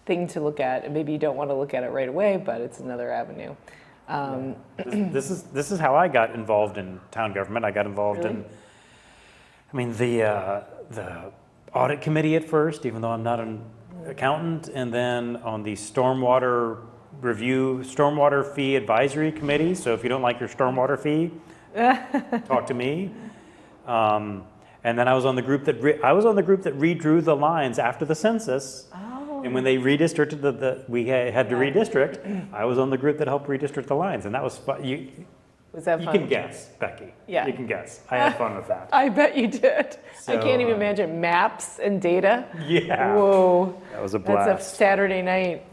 Speaker 1: thing to look at. And maybe you don't want to look at it right away, but it's another avenue.
Speaker 2: This is how I got involved in town government. I got involved
Speaker 1: Really?
Speaker 2: in the audit committee at first, even though I'm not an accountant, and then on the stormwater fee advisory committee. So if you don't like your stormwater fee, talk to me. And then I was on the group that redrew the lines after the census.
Speaker 1: Oh.
Speaker 2: And when they redistricted we had to redistrict, I was on the group that helped redistrict the lines, and that was fun.
Speaker 1: Was that
Speaker 2: You
Speaker 1: fun?
Speaker 2: can guess, Becky.
Speaker 1: Yeah.
Speaker 2: You can guess. I had fun with that.
Speaker 1: I bet you did. I
Speaker 2: So,
Speaker 1: can't even imagine maps and data.
Speaker 2: Yeah.
Speaker 1: Whoa.
Speaker 2: That was a
Speaker 1: That's a
Speaker 2: blast.
Speaker 1: Saturday night,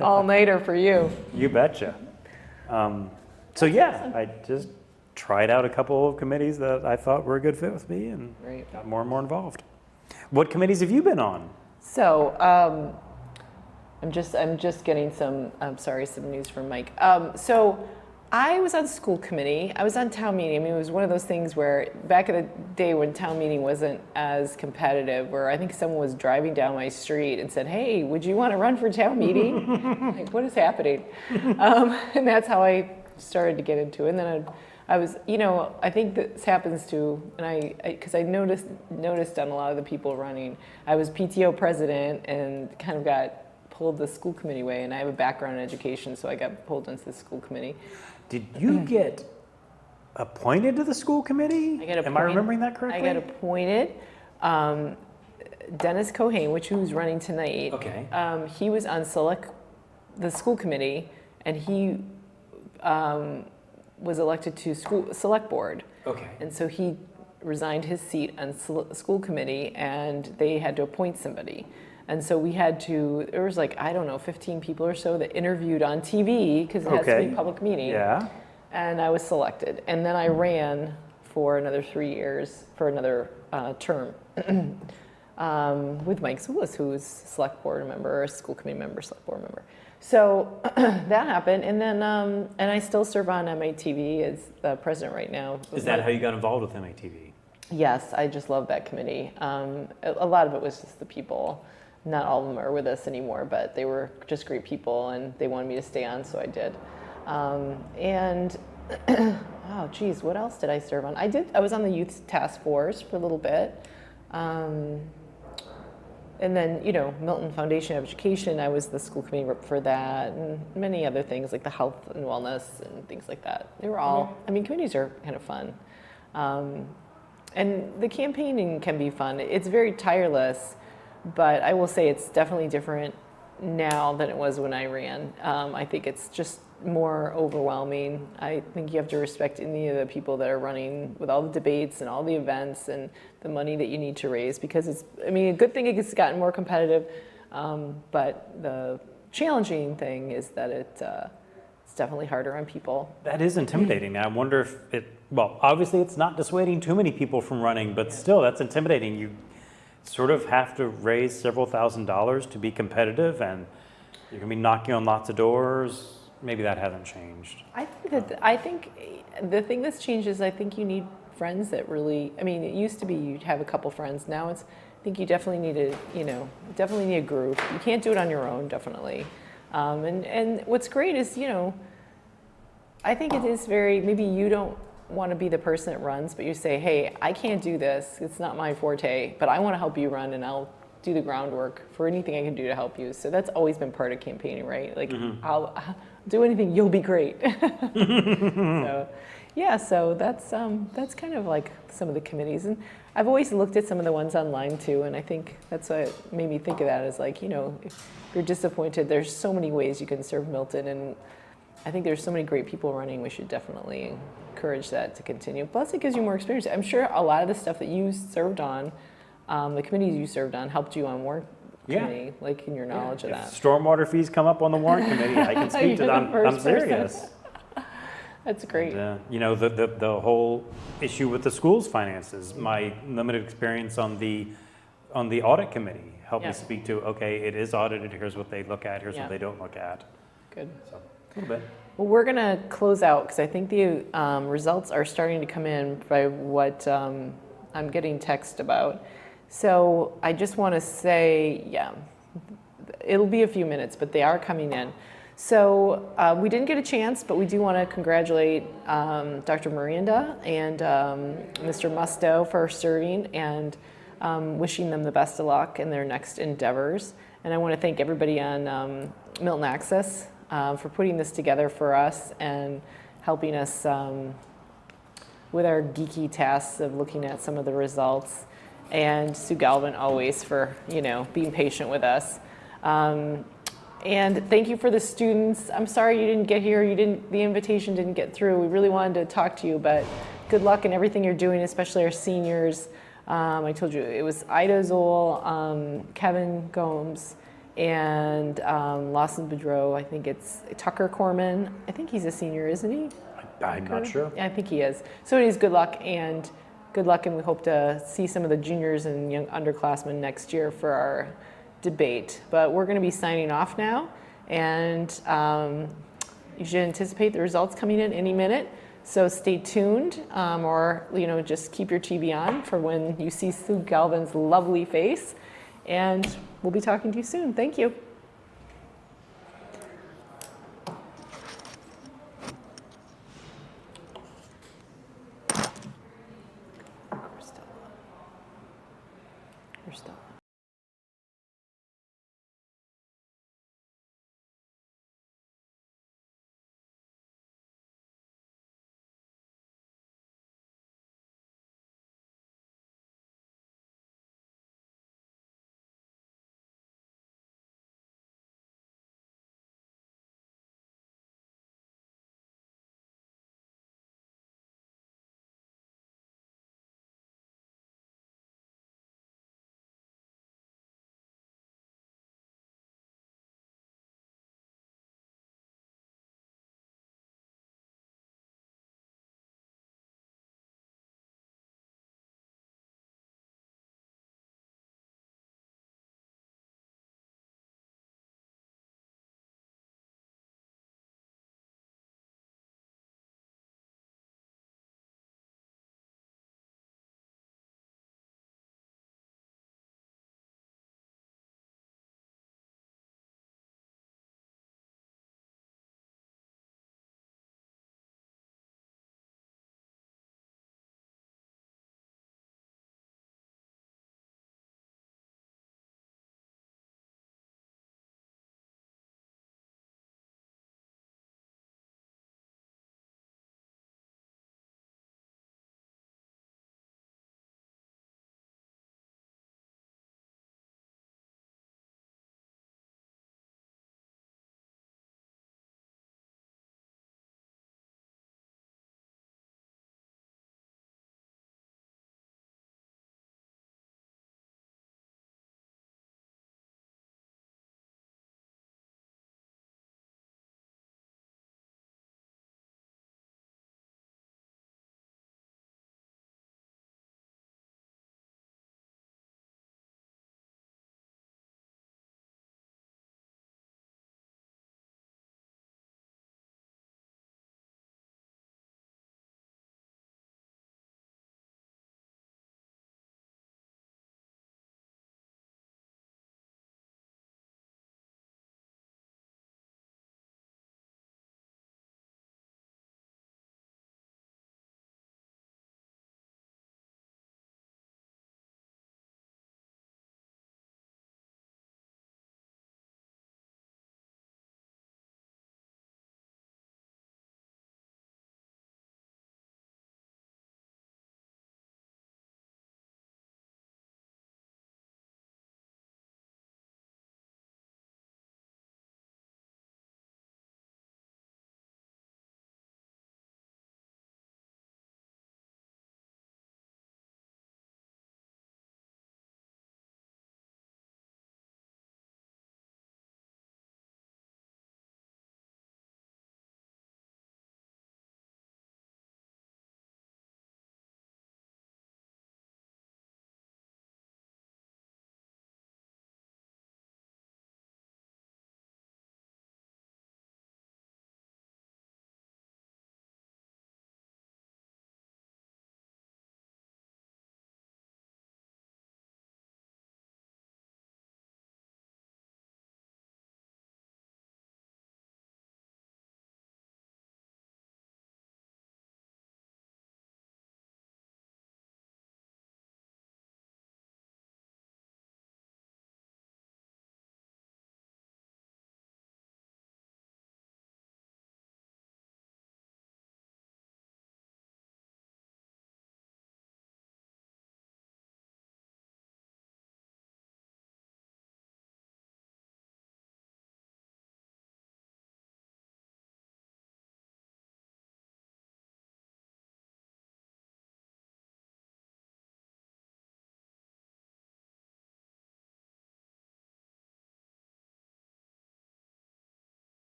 Speaker 1: all-nighter for you.
Speaker 2: You betcha. So yeah, I just tried out a couple of committees that I thought were a good fit with me and
Speaker 1: Right.
Speaker 2: got more and more involved. What committees have you been on?
Speaker 1: So, I'm just getting some news from Mike. So I was on school committee. I was on town meeting. I mean, it was one of those things where back in the day when town meeting wasn't as competitive, where I think someone was driving down my street and said, "Hey, would you want to run for town meeting?" Like, what is happening? And that's how I started to get into it. And then I was, I think this happens too, and because I noticed on a lot of the people running, I was PTO president and kind of got pulled the school committee way, and I have a background in education, so I got pulled into the school committee.
Speaker 2: Did you get appointed to the school committee? Am I remembering that correctly?
Speaker 1: I got appointed. Dennis Cohane, who's running tonight.
Speaker 2: Okay.
Speaker 1: He was on the school committee, and he was elected to select board.
Speaker 2: Okay.
Speaker 1: And so he resigned his seat on school committee, and they had to appoint somebody. And so there was 15 people or so that interviewed on TV, because it has to be a public meeting.
Speaker 2: Yeah.
Speaker 1: And I was selected. And then I ran for another 3 years, for another term, with Mike Zulis, who's select board member, school committee member, select board member. So that happened, and then and I still serve on MATV as the president right now.
Speaker 2: Is that how you got involved with MATV?
Speaker 1: Yes, I just love that committee. A lot of it was just the people. Not all of them are with us anymore, but they were just great people, and they wanted me to stay on, so I did. And oh, geez, what else did I serve on? I was on the youth task force for a little bit. And then, Milton Foundation of Education, I was the school committee rep for that, and many other things like the health and wellness and things like that. They were all, committees are kind of fun. And the campaigning can be fun. It's very tireless, but I will say it's definitely different now than it was when I ran. I think it's just more overwhelming. I think you have to respect any of the people that are running with all the debates and all the events and the money that you need to raise, because it's, a good thing it's gotten more competitive, but the challenging thing is that it's definitely harder on people.
Speaker 2: That is intimidating. I wonder if obviously it's not dissuading too many people from running, but still that's intimidating. You sort of have to raise several $1,000s to be competitive, and you're gonna be knocking on lots of doors. Maybe that hasn't changed.
Speaker 1: I think the thing that's changed is I think you need friends that really, it used to be you'd have a couple friends. Now I think you definitely need a group. You can't do it on your own, definitely. And what's great is, I think it is maybe you don't want to be the person that runs, but you say, hey, I can't do this. It's not my forte, but I want to help you run, and I'll do the groundwork for anything I can do to help you. So that's always been part of campaigning, right? Like, I'll do anything, you'll be great. So that's kind of like some of the committees. And I've always looked at some of the ones online too, and I think that's what made me think of that, is like, if you're disappointed, there's so many ways you can serve Milton, and I think there's so many great people running. We should definitely encourage that to continue. Plus, it gives you more experience. I'm sure a lot of the stuff that you served on, the committees you served on, helped you on warrant committee, like in your knowledge of that.
Speaker 2: If stormwater fees come up on the warrant committee, I can speak to them. I'm serious.
Speaker 1: That's great.
Speaker 2: And, the whole issue with the school's finances, my limited experience on the audit committee helped me speak to, okay, it is audited, here's what they look at, here's what they don't look at.
Speaker 1: Good.
Speaker 2: So, a little bit.
Speaker 1: Well, we're going to close out because I think the results are starting to come in by what I'm getting text about. So I just want to say, it'll be a few minutes, but they are coming in. So we didn't get a chance, but we do want to congratulate Dr. Miranda and Mr. Musto for serving, and wishing them the best of luck in their next endeavors. And I want to thank everybody on Milton Access for putting this together for us and helping us with our geeky tasks of looking at some of the results. And Sue Galvin always for, being patient with us. And thank you for the students. I'm sorry you didn't get here. The invitation didn't get through. We really wanted to talk to you, but good luck in everything you're doing, especially our seniors. I told you it was Ida Zoll, Kevin Gomes, and Lawson Boudreau. I think it's Tucker Corman. I think he's a senior, isn't he?
Speaker 2: I'm not sure.
Speaker 1: Yeah, I think he is. So it is good luck, and we hope to see some of the juniors and young underclassmen next year for our debate. But we're going to be signing off now, and you should anticipate the results coming in any minute. So stay tuned, or just keep your TV on for when you see Sue Galvin's lovely face, and we'll be talking to you soon. Thank you.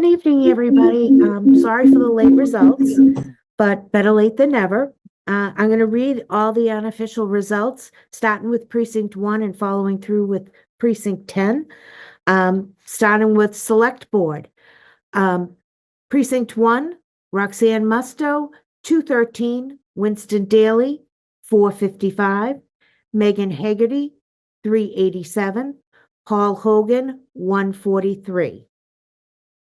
Speaker 4: Good evening, everybody. Sorry for the late results, but better late than never. I'm going to read all the unofficial results, starting with precinct 1 and following through with precinct 10. Starting with select board. Precinct 1, Roxanne Musto, 213, Winston Daly, 455, Megan Haggerty, 387, Paul Hogan, 143.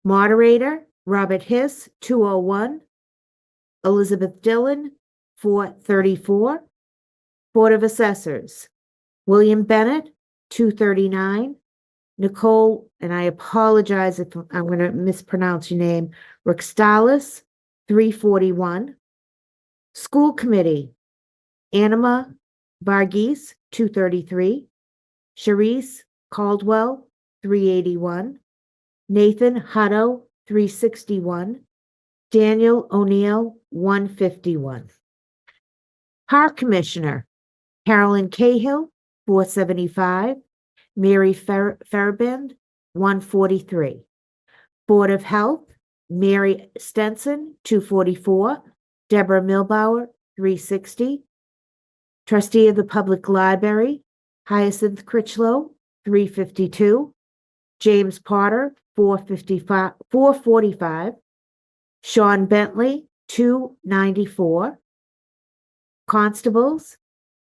Speaker 4: Moderator, Robert Hiss, 201, Elizabeth Dillon, 434. Board of Assessors, William Bennett, 239, Nicole, and I apologize if I'm going to mispronounce your name, Rixtalis, 341. School Committee, Anima Varghese, 233. Charisse Caldwell, 381. Nathan Hutto, 361. Daniel O'Neill, 151. Park Commissioner, Carolyn Cahill, 475. Mary Farabend, 143. Board of Health, Mary Stenson, 244. Deborah Milbauer, 360. Trustee of the Public Library, Hyacinth Critchlow, 352. James Potter, 445. Sean Bentley, 294. Constables,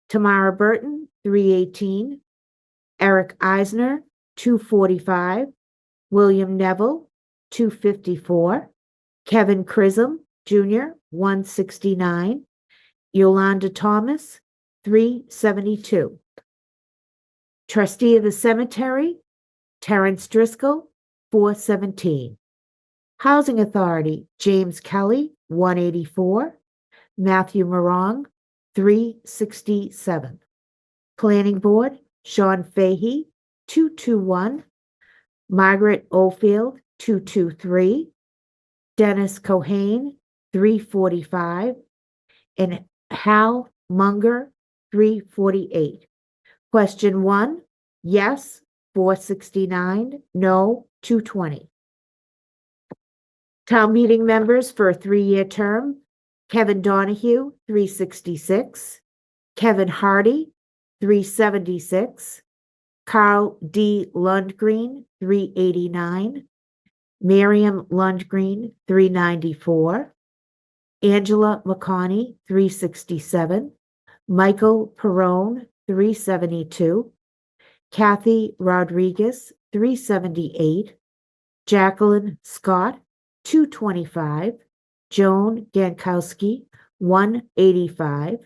Speaker 4: Tamara Burton, 318. Eric Eisner, 245. William Neville, 254. Kevin Chisholm, Jr., 169. Yolanda Thomas, 372. Trustee of the Cemetery, Terrence Driscoll, 417. Housing Authority, James Kelly, 184. Matthew Morong, 367. Planning Board, Sean Fahey, 221. Margaret Oldfield, 223. Dennis Cohane, 345. And Hal Munger, 348. Question 1, yes, 469, no, 220. Town meeting members for a 3-year term, Kevin Donahue, 366. Kevin Hardy, 376. Carl D. Lundgreen, 389. Miriam Lundgreen, 394. Angela McConney, 367. Michael Perrone, 372. Kathy Rodriguez, 378. Jacqueline Scott, 225. Joan Gankowski, 185.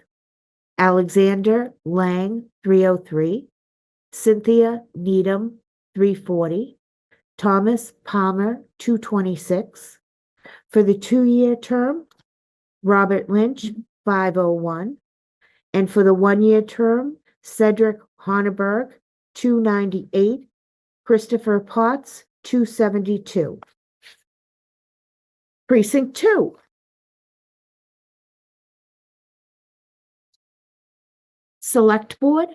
Speaker 4: Alexander Lang, 303. Cynthia Needham, 340. Thomas Palmer, 226. For the 2-year term, Robert Lynch, 501. And for the 1-year term, Cedric Honeberg, 298. Christopher Potts, 272. Precinct 2. Select Board,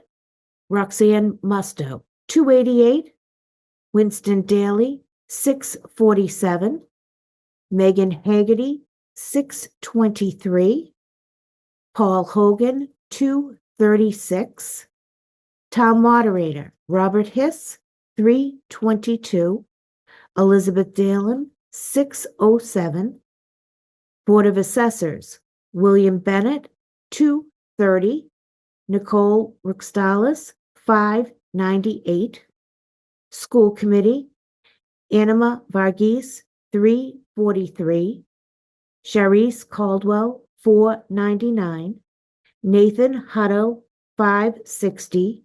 Speaker 4: Roxanne Musto, 288. Winston Daly, 647. Megan Haggerty, 623. Paul Hogan, 236. Town Moderator, Robert Hiss, 322. Elizabeth Dalen, 607. Board of Assessors, William Bennett, 230. Nicole Rixtalis, 598. School Committee, Anima Varghese, 343. Charisse Caldwell, 499. Nathan Hutto, 560.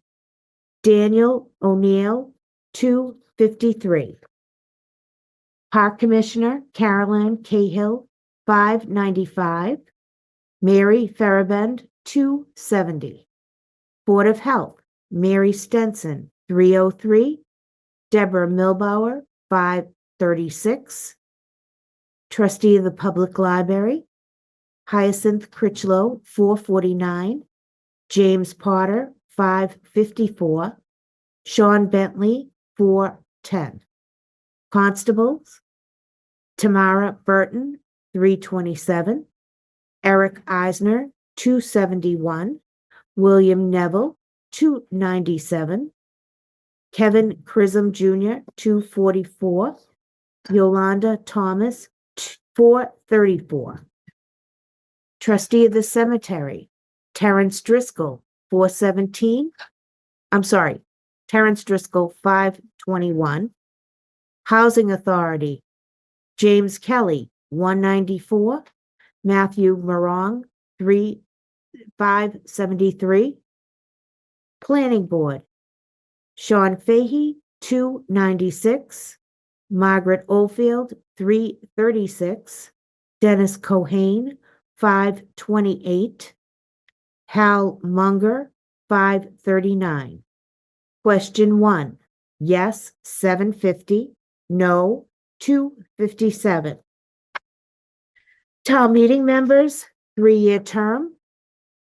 Speaker 4: Daniel O'Neill, 253. Park Commissioner, Caroline Cahill, 595. Mary Farabend, 270. Board of Health, Mary Stenson, 303. Deborah Milbauer, 536. Trustee of the Public Library, Hyacinth Critchlow, 449. James Potter, 554. Sean Bentley, 410. Constables, Tamara Burton, 327. Eric Eisner, 271. William Neville, 297. Kevin Chisholm Jr., 244. Yolanda Thomas, 434. Trustee of the Cemetery, Terrence Driscoll, 417. I'm sorry, Terrence Driscoll, 521. Housing Authority, James Kelly, 194. Matthew Morong, 573. Planning Board, Sean Fahey, 296. Margaret Oldfield, 336. Dennis Cohane, 528. Hal Munger, 539. Question 1, yes, 750, no, 257. Town meeting members, 3-year term.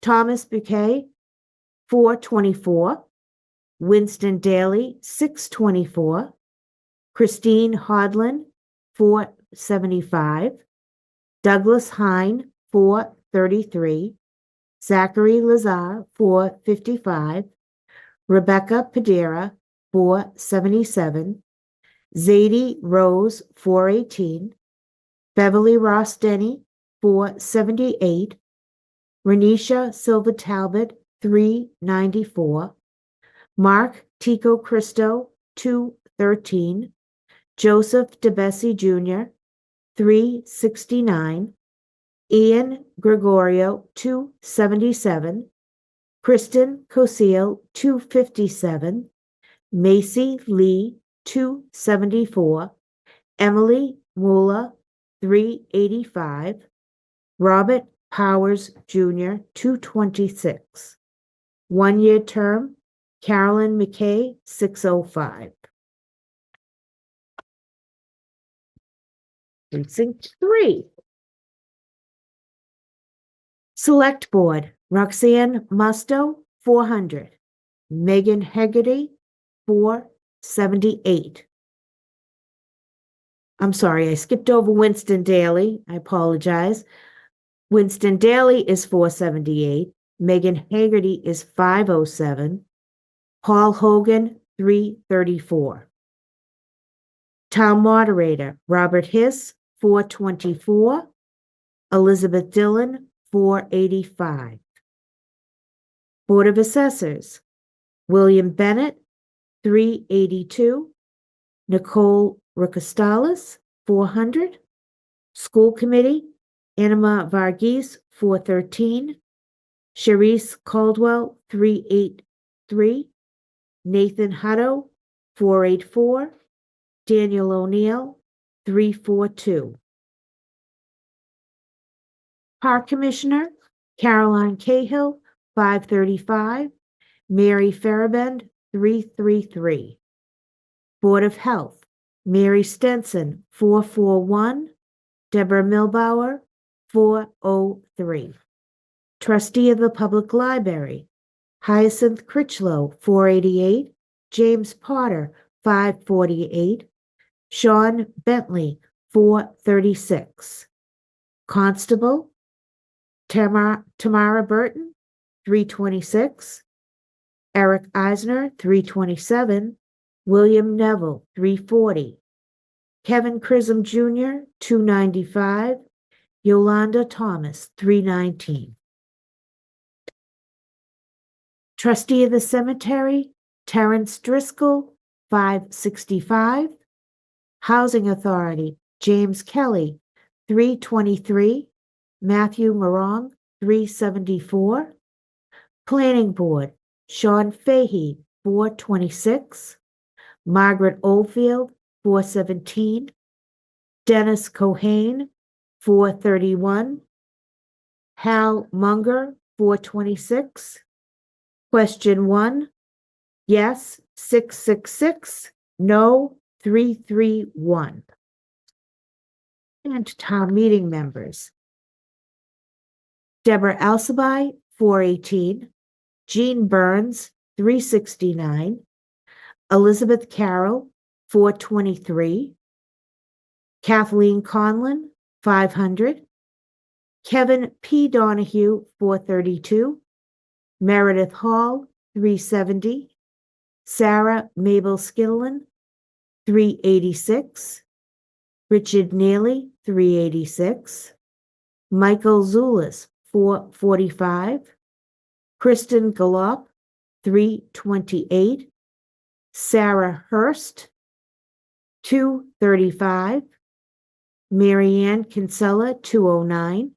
Speaker 4: Thomas Bouquet, 424. Winston Daly, 624. Christine Hodlin, 475. Douglas Hine, 433. Zachary Lazar, 455. Rebecca Padera, 477. Zadie Rose, 418. Beverly Ross Denny, 478. Renisha Silva Talbot, 394. Mark Tico Cristo, 213. Joseph DeBessi Jr., 369. Ian Gregorio, 277. Kristen Cosile, 257. Macy Lee, 274. Emily Mula, 385. Robert Powers Jr., 226. 1-year term, Carolyn McKay, 605. Precinct 3. Select Board, Roxanne Musto, 400. Megan Hegarty, 478. I'm sorry, I skipped over Winston Daly. I apologize. Winston Daly is 478. Megan Hegarty is 507. Paul Hogan, 334. Town Moderator, Robert Hiss, 424. Elizabeth Dillon, 485. Board of Assessors, William Bennett, 382. Nicole Ricostalis, 400. School Committee, Anima Varghese, 413. Sharice Caldwell, 383. Nathan Hutto, 484. Daniel O'Neill, 342. Park Commissioner, Caroline Cahill, 535. Mary Farabend, 333. Board of Health, Mary Stenson, 441. Deborah Milbauer, 403. Trustee of the Public Library, Hyacinth Critchlow, 488. James Potter, 548. Sean Bentley, 436. Constable, Tamara Burton, 326. Eric Eisner, 327. William Neville, 340. Kevin Chisholm Jr., 295. Yolanda Thomas, 319. Trustee of the Cemetery, Terrence Driscoll, 565. Housing Authority, James Kelly, 323. Matthew Morong, 374. Planning Board, Sean Fahey, 426. Margaret Oldfield, 417. Dennis Cohane, 431. Hal Munger, 426. Question 1, yes, 666, no, 331. And town meeting members. Deborah Alcibi, 418. Jean Burns, 369. Elizabeth Carroll, 423. Kathleen Conlon, 500. Kevin P. Donahue, 432. Meredith Hall, 370. Sarah Mabel Skidlin, 386. Richard Neely, 386. Michael Zulis, 445. Kristen Galop, 328. Sarah Hurst, 235. Marianne Kinsella, 209.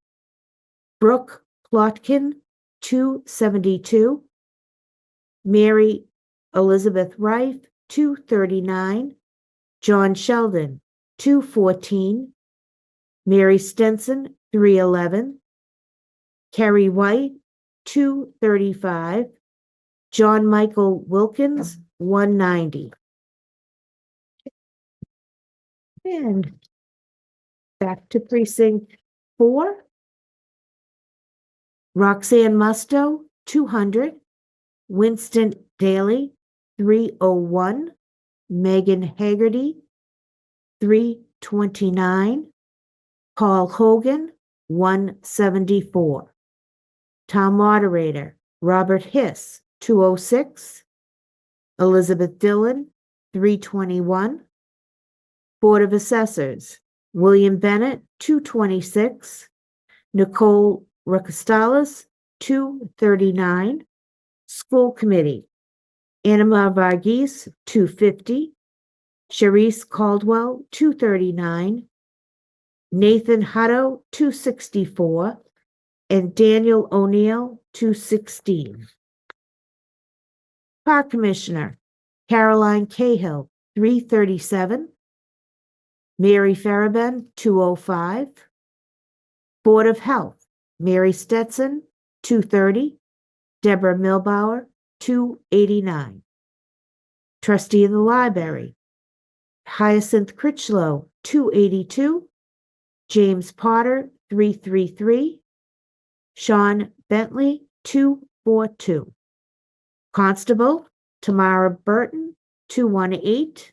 Speaker 4: Brooke Plotkin, 272. Mary Elizabeth Rife, 239. John Sheldon, 214. Mary Stenson, 311. Kerry White, 235. John Michael Wilkins, 190. And back to precinct 4. Roxanne Musto, 200. Winston Daly, 301. Megan Haggerty, 329. Paul Hogan, 174. Town Moderator, Robert Hiss, 206. Elizabeth Dillon, 321. Board of Assessors, William Bennett, 226. Nicole Ricostales, 239. School Committee, Anima Varghese, 250. Sharice Caldwell, 239. Nathan Hutto, 264. And Daniel O'Neill, 216. Park Commissioner, Caroline Cahill, 337. Mary Farabeen, 205. Board of Health, Mary Stetson, 230. Deborah Milbauer, 289. Trustee of the Library, Hyacinth Critchlow, 282. James Potter, 333. Sean Bentley, 242. Constable, Tamara Burton, 218.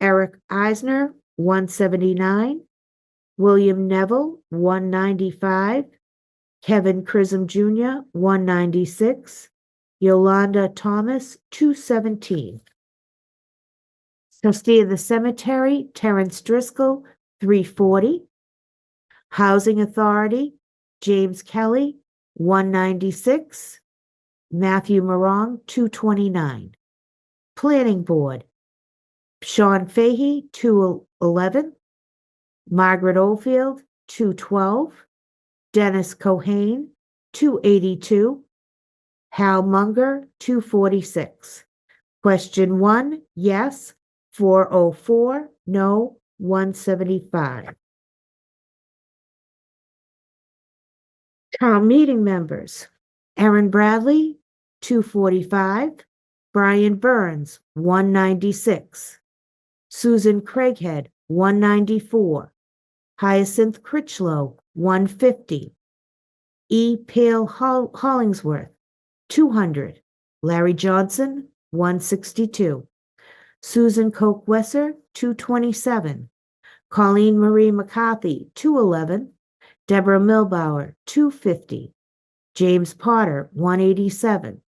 Speaker 4: Eric Eisner, 179. William Neville, 195. Kevin Chisholm Jr., 196. Yolanda Thomas, 217. Trustee of the Cemetery, Terrence Driscoll, 340. Housing Authority, James Kelly, 196. Matthew Morong, 229. Planning Board, Sean Fahey, 211. Margaret Oldfield, 212. Dennis Cohane, 282. Hal Munger, 246. Question 1, yes, 404, no, 175. Town meeting members, Erin Bradley, 245. Brian Burns, 196. Susan Craighead, 194. Hyacinth Critchlow, 150. E. Pale Hollingsworth, 200. Larry Johnson, 162. Susan Koch Wesser, 227. Colleen Marie McCarthy, 211. Deborah Milbauer, 250. James Potter, 187.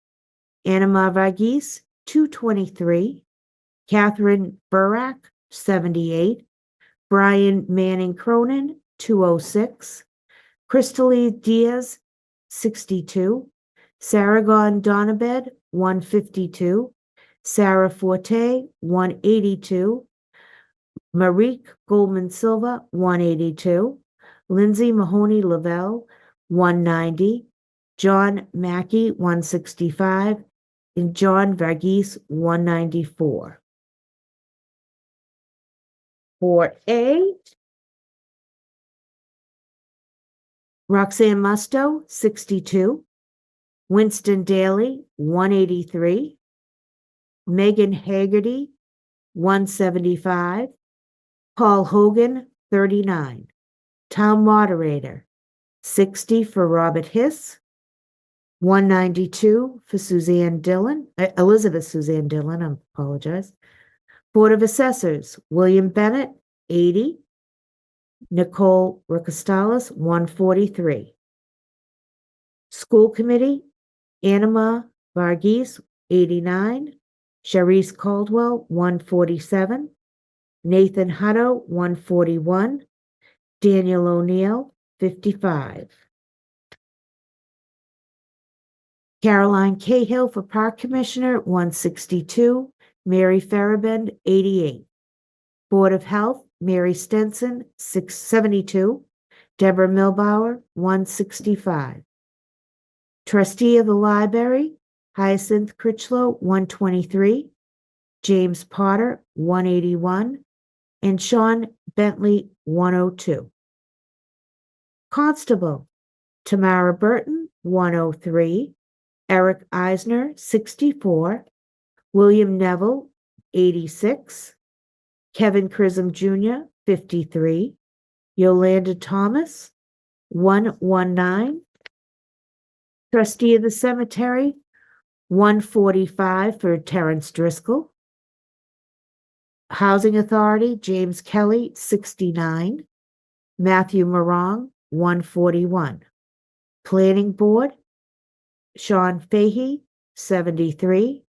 Speaker 4: Anima Varghese, 223. Catherine Burak, 78. Brian Manning Cronin, 206. Crystalie Diaz, 62. Saragon Donabed, 152. Sarah Forte, 182. Marique Goldman Silva, 182. Lindsay Mahoney Lavelle, 190. John Mackey, 165. And John Varghese, 194. For A, Roxanne Musto, 62. Winston Daly, 183. Megan Haggerty, 175. Paul Hogan, 39. Town Moderator, 60 for Robert Hiss, 192 for Suzanne Dillon, Elizabeth Suzanne Dillon, I apologize. Board of Assessors, William Bennett, 80. Nicole Ricostalis, 143. School Committee, Anima Varghese, 89. Sharice Caldwell, 147. Nathan Hutto, 141. Daniel O'Neill, 55. Caroline Cahill for Park Commissioner, 162. Mary Farabend, 88. Board of Health, Mary Stenson, 672. Deborah Milbauer, 165. Trustee of the Library, Hyacinth Critchlow, 123. James Potter, 181. And Sean Bentley, 102. Constable, Tamara Burton, 103. Eric Eisner, 64. William Neville, 86. Kevin Chisholm Jr., 53. Yolanda Thomas, 119. Trustee of the Cemetery, 145 for Terrence Driscoll. Housing Authority, James Kelly, 69. Matthew Morong, 141. Planning Board, Sean Fahey, 73.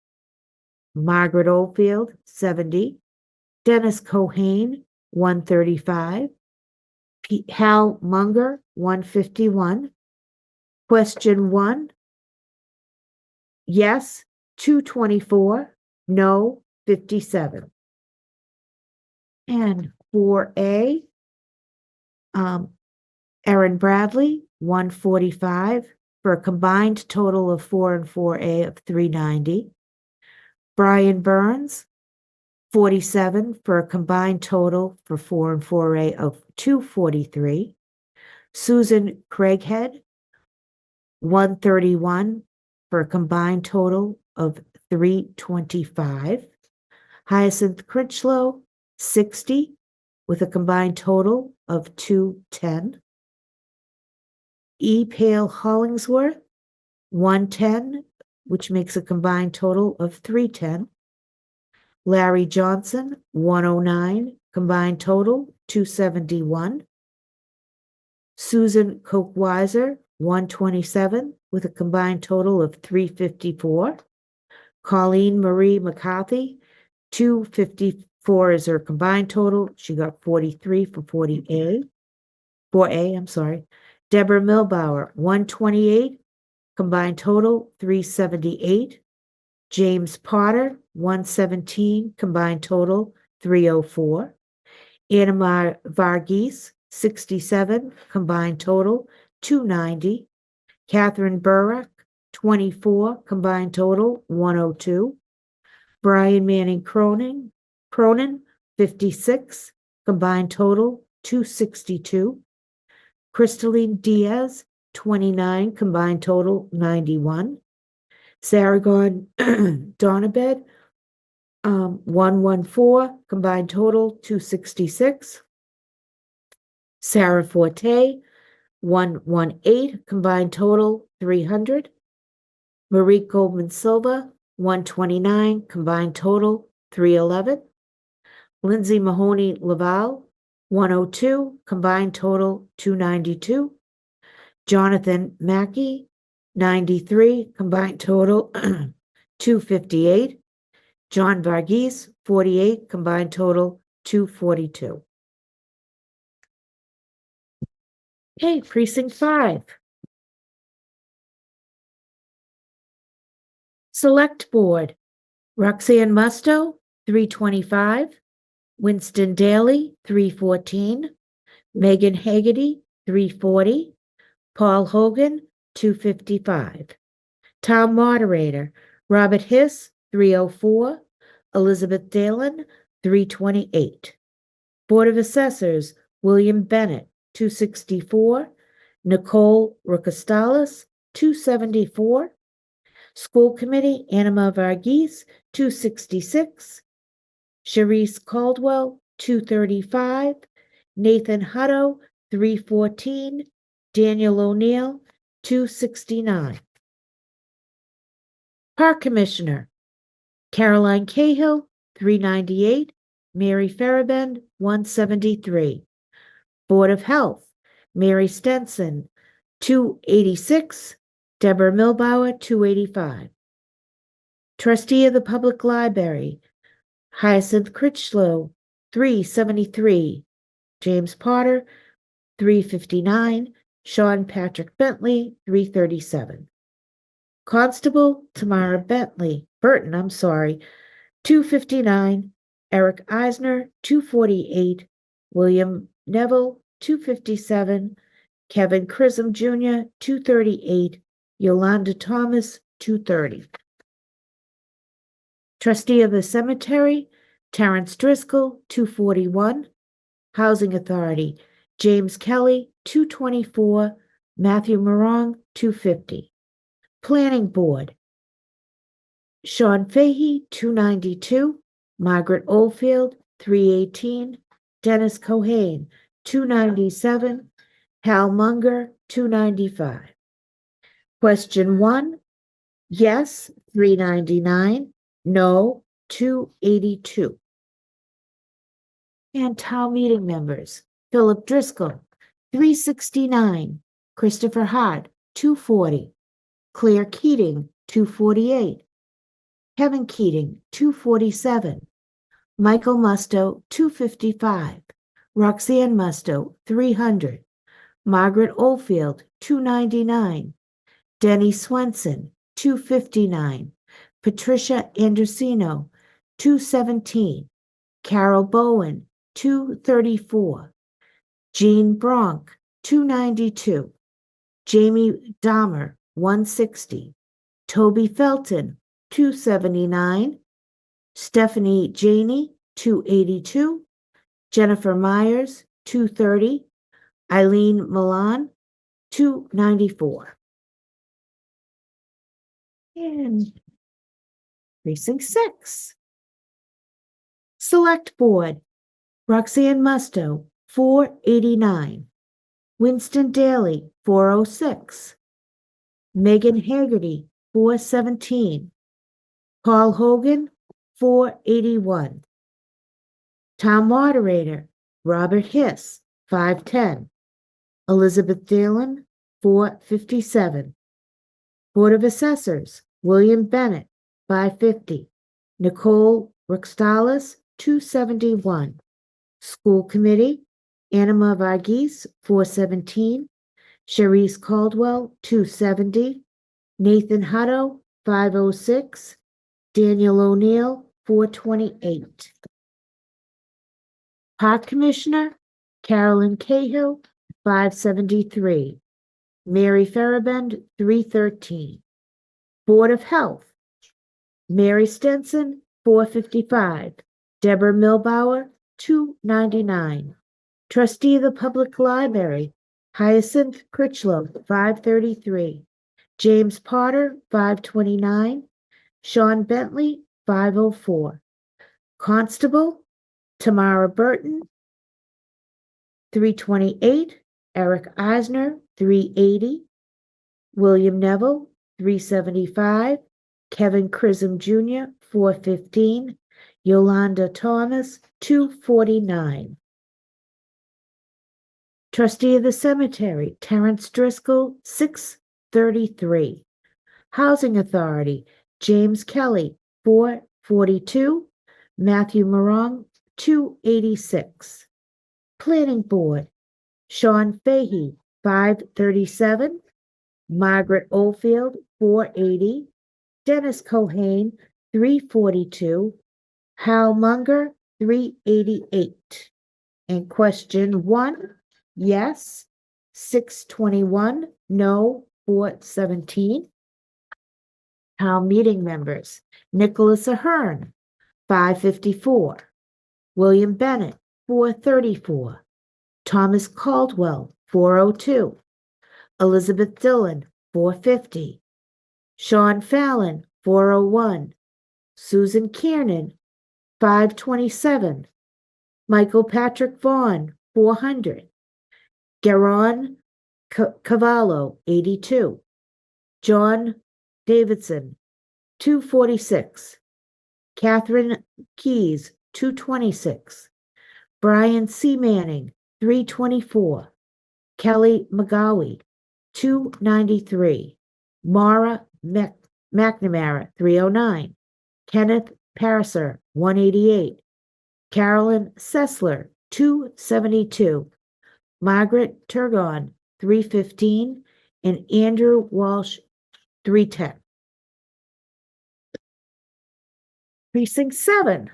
Speaker 4: Margaret Oldfield, 70. Dennis Cohane, 135. Hal Munger, 151. Question 1, yes, 224, no, 57. And 4A, Erin Bradley, 145, for a combined total of 4 and 4A of 390. Brian Burns, 47, for a combined total for 4 and 4A of 243. Susan Craighead, 131, for a combined total of 325. Hyacinth Critchlow, 60, with a combined total of 210. E. Pale Hollingsworth, 110, which makes a combined total of 310. Larry Johnson, 109, combined total 271. Susan Koch-Weiser, 127, with a combined total of 354. Colleen Marie McCarthy, 254 is her combined total. She got 43 for 4A, I'm sorry. Deborah Milbauer, 128, combined total 378. James Potter, 117, combined total 304. Anima Varghese, 67, combined total 290. Catherine Burrock, 24, combined total 102. Brian Manning Cronin, 56, combined total 262. Crystalline Diaz, 29, combined total 91. Saragon Donabed, 114, combined total 266. Sarah Forte, 118, combined total 300. Marie Goldman Silva, 129, combined total 311. Lindsay Mahoney Laval, 102, combined total 292. Jonathan Mackey, 93, combined total 258. John Varghese, 48, combined total 242. Okay, precinct 5. Select Board, Roxanne Musto, 325. Winston Daly, 314. Megan Haggerty, 340. Paul Hogan, 255. Town Moderator, Robert Hiss, 304. Elizabeth Dalen, 328. Board of Assessors, William Bennett, 264. Nicole Ricostalis, 274. School Committee, Anima Varghese, 266. Sharice Caldwell, 235. Nathan Hutto, 314. Daniel O'Neill, 269. Park Commissioner, Caroline Cahill, 398. Mary Farabend, 173. Board of Health, Mary Stenson, 286, Deborah Milbauer, 285. Trustee of the Public Library, Hyacinth Critchlow, 373, James Potter, 359, Sean Patrick Bentley, 337. Constable Tamara Burton, 259, Eric Eisner, 248, William Neville, 257, Kevin Chisholm Jr., 238, Yolanda Thomas, 230. Trustee of the Cemetery, Terrence Driscoll, 241. Housing Authority, James Kelly, 224, Matthew Morong, 250. Planning Board, Sean Fahey, 292, Margaret Oldfield, 318, Dennis Cohane, 297, Hal Munger, 295. Question 1, yes, 399, no, 282. And town meeting members, Philip Driscoll, 369, Christopher Hart, 240, Claire Keating, 248, Kevin Keating, 247, Michael Musto, 255, Roxanne Musto, 300, Margaret Oldfield, 299, Denny Swenson, 259, Patricia Andersino, 217, Carol Bowen, 234, Jean Bronk, 292, Jamie Dahmer, 160, Toby Felton, 279, Stephanie Janey, 282, Jennifer Myers, 230, Eileen Milan, 294. And Precinct 6. Select Board, Roxanne Musto, 489, Winston Daly, 406, Megan Haggerty, 417, Paul Hogan, 481. Town Moderator, Robert Hiss, 510, Elizabeth Dillon, 457. Board of Assessors, William Bennett, 550, Nicole Ruxtalis, 271. School Committee, Anima Varghese, 417, Sharice Caldwell, 270, Nathan Hutto, 506, Daniel O'Neill, 428. Park Commissioner, Carolyn Cahill, 573, Mary Farabend, 313. Board of Health, Mary Stenson, 455, Deborah Milbauer, 299. Trustee of the Public Library, Hyacinth Critchlow, 533. James Potter, 529. Sean Bentley, 504. Constable, Tamara Burton, 328. Eric Eisner, 380. William Neville, 375. Kevin Chisholm Jr., 415. Yolanda Thomas, 249. Trustee of the Cemetery, Terrence Driscoll, 633. Housing Authority, James Kelly, 442. Matthew Morong, 286. Planning Board, Sean Fahey, 537. Margaret Oldfield, 480. Dennis Cohane, 342. Hal Munger, 388. And question 1, yes, 621, no, 417. Town meeting members, Nicholas Ahern, 554. William Bennett, 434. Thomas Caldwell, 402. Elizabeth Dillon, 450. Sean Fallon, 401. Susan Kiernan, 527. Michael Patrick Vaughn, 400. Garon Cavallo, 82. John Davidson, 246. Catherine Keys, 226. Brian C. Manning, 324. Kelly McGowie, 293. Mara McNamara, 309. Kenneth Pariser, 188. Carolyn Sessler, 272. Margaret Turgon, 315. And Andrew Walsh, 310. Precinct 7.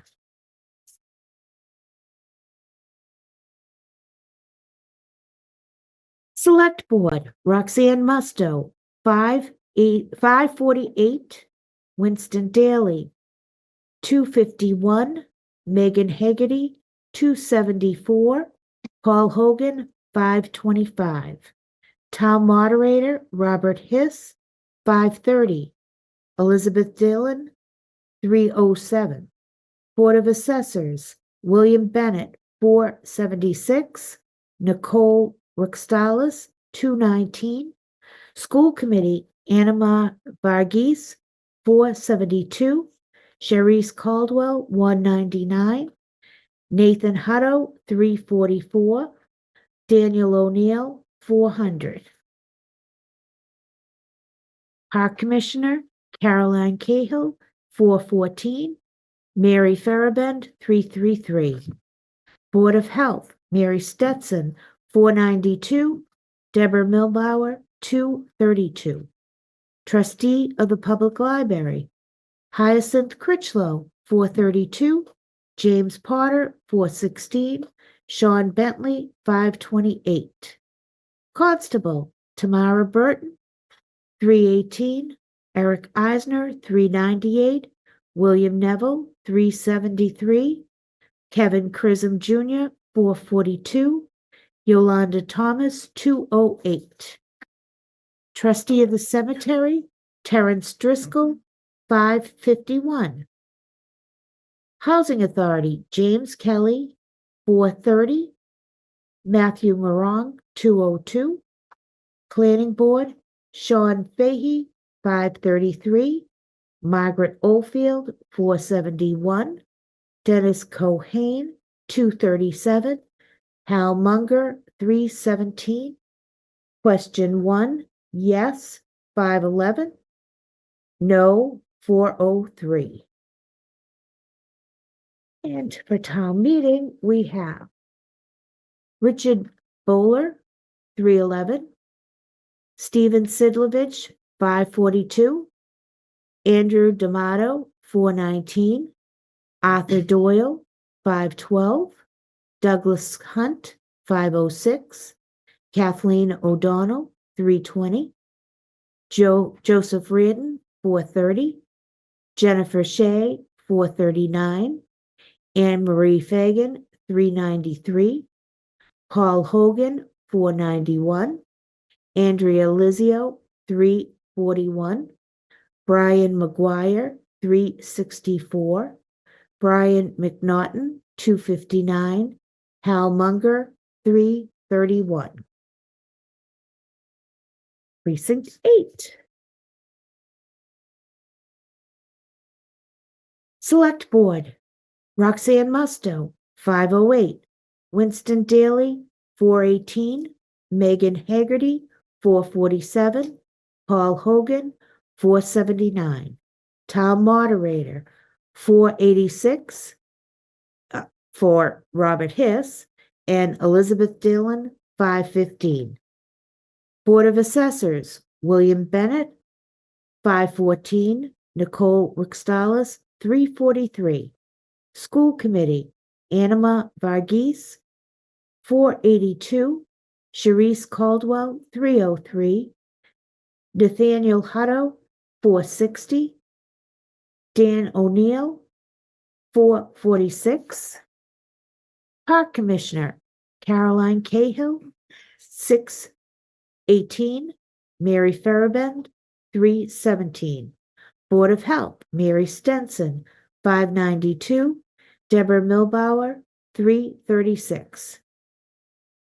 Speaker 4: Select Board, Roxanne Musto, 548. Winston Daly, 251. Megan Haggerty, 274. Paul Hogan, 525. Town Moderator, Robert Hiss, 530. Elizabeth Dillon, 307. Board of Assessors, William Bennett, 476. Nicole Rickstalis, 219. School Committee, Anima Varghese, 472. Sharice Caldwell, 199. Nathan Hutto, 344. Daniel O'Neill, 400. Park Commissioner, Caroline Cahill, 414. Mary Farabend, 333. Board of Health, Mary Stetson, 492. Deborah Milbauer, 232. Trustee of the Public Library, Hyacinth Critchlow, 432. James Potter, 416. Sean Bentley, 528. Constable, Tamara Burton, 318. Eric Eisner, 398. William Neville, 373. Kevin Chisholm Jr., 442. Yolanda Thomas, 208. Trustee of the Cemetery, Terrence Driscoll, 551. Housing Authority, James Kelly, 430. Matthew Morong, 202. Planning Board, Sean Fahey, 533. Margaret Oldfield, 471. Dennis Cohane, 237. Hal Munger, 317. Question 1, yes, 511. No, 403. And for town meeting, we have Richard Bowler, 311. Stephen Sidlovich, 542. Andrew D'Amato, 419. Arthur Doyle, 512. Douglas Hunt, 506. Kathleen O'Donnell, 320. Joseph Reardon, 430. Jennifer Shea, 439. Anne Marie Fagan, 393. Paul Hogan, 491. Andrea Lizio, 341. Brian McGuire, 364. Brian McNaughton, 259. Hal Munger, 331. Precinct 8. Select Board, Roxanne Musto, 508. Winston Daly, 418. Megan Haggerty, 447. Paul Hogan, 479. Town Moderator, 486. For Robert Hiss, and Elizabeth Dillon, 515. Board of Assessors, William Bennett, 514. Nicole Rickstalis, 343. School Committee, Anima Varghese, 482. Sharice Caldwell, 303. Nathaniel Hutto, 460. Dan O'Neill, 446. Park Commissioner, Caroline Cahill, 618. Mary Farabend, 317. Board of Health, Mary Stenson, 592. Deborah Milbauer, 336.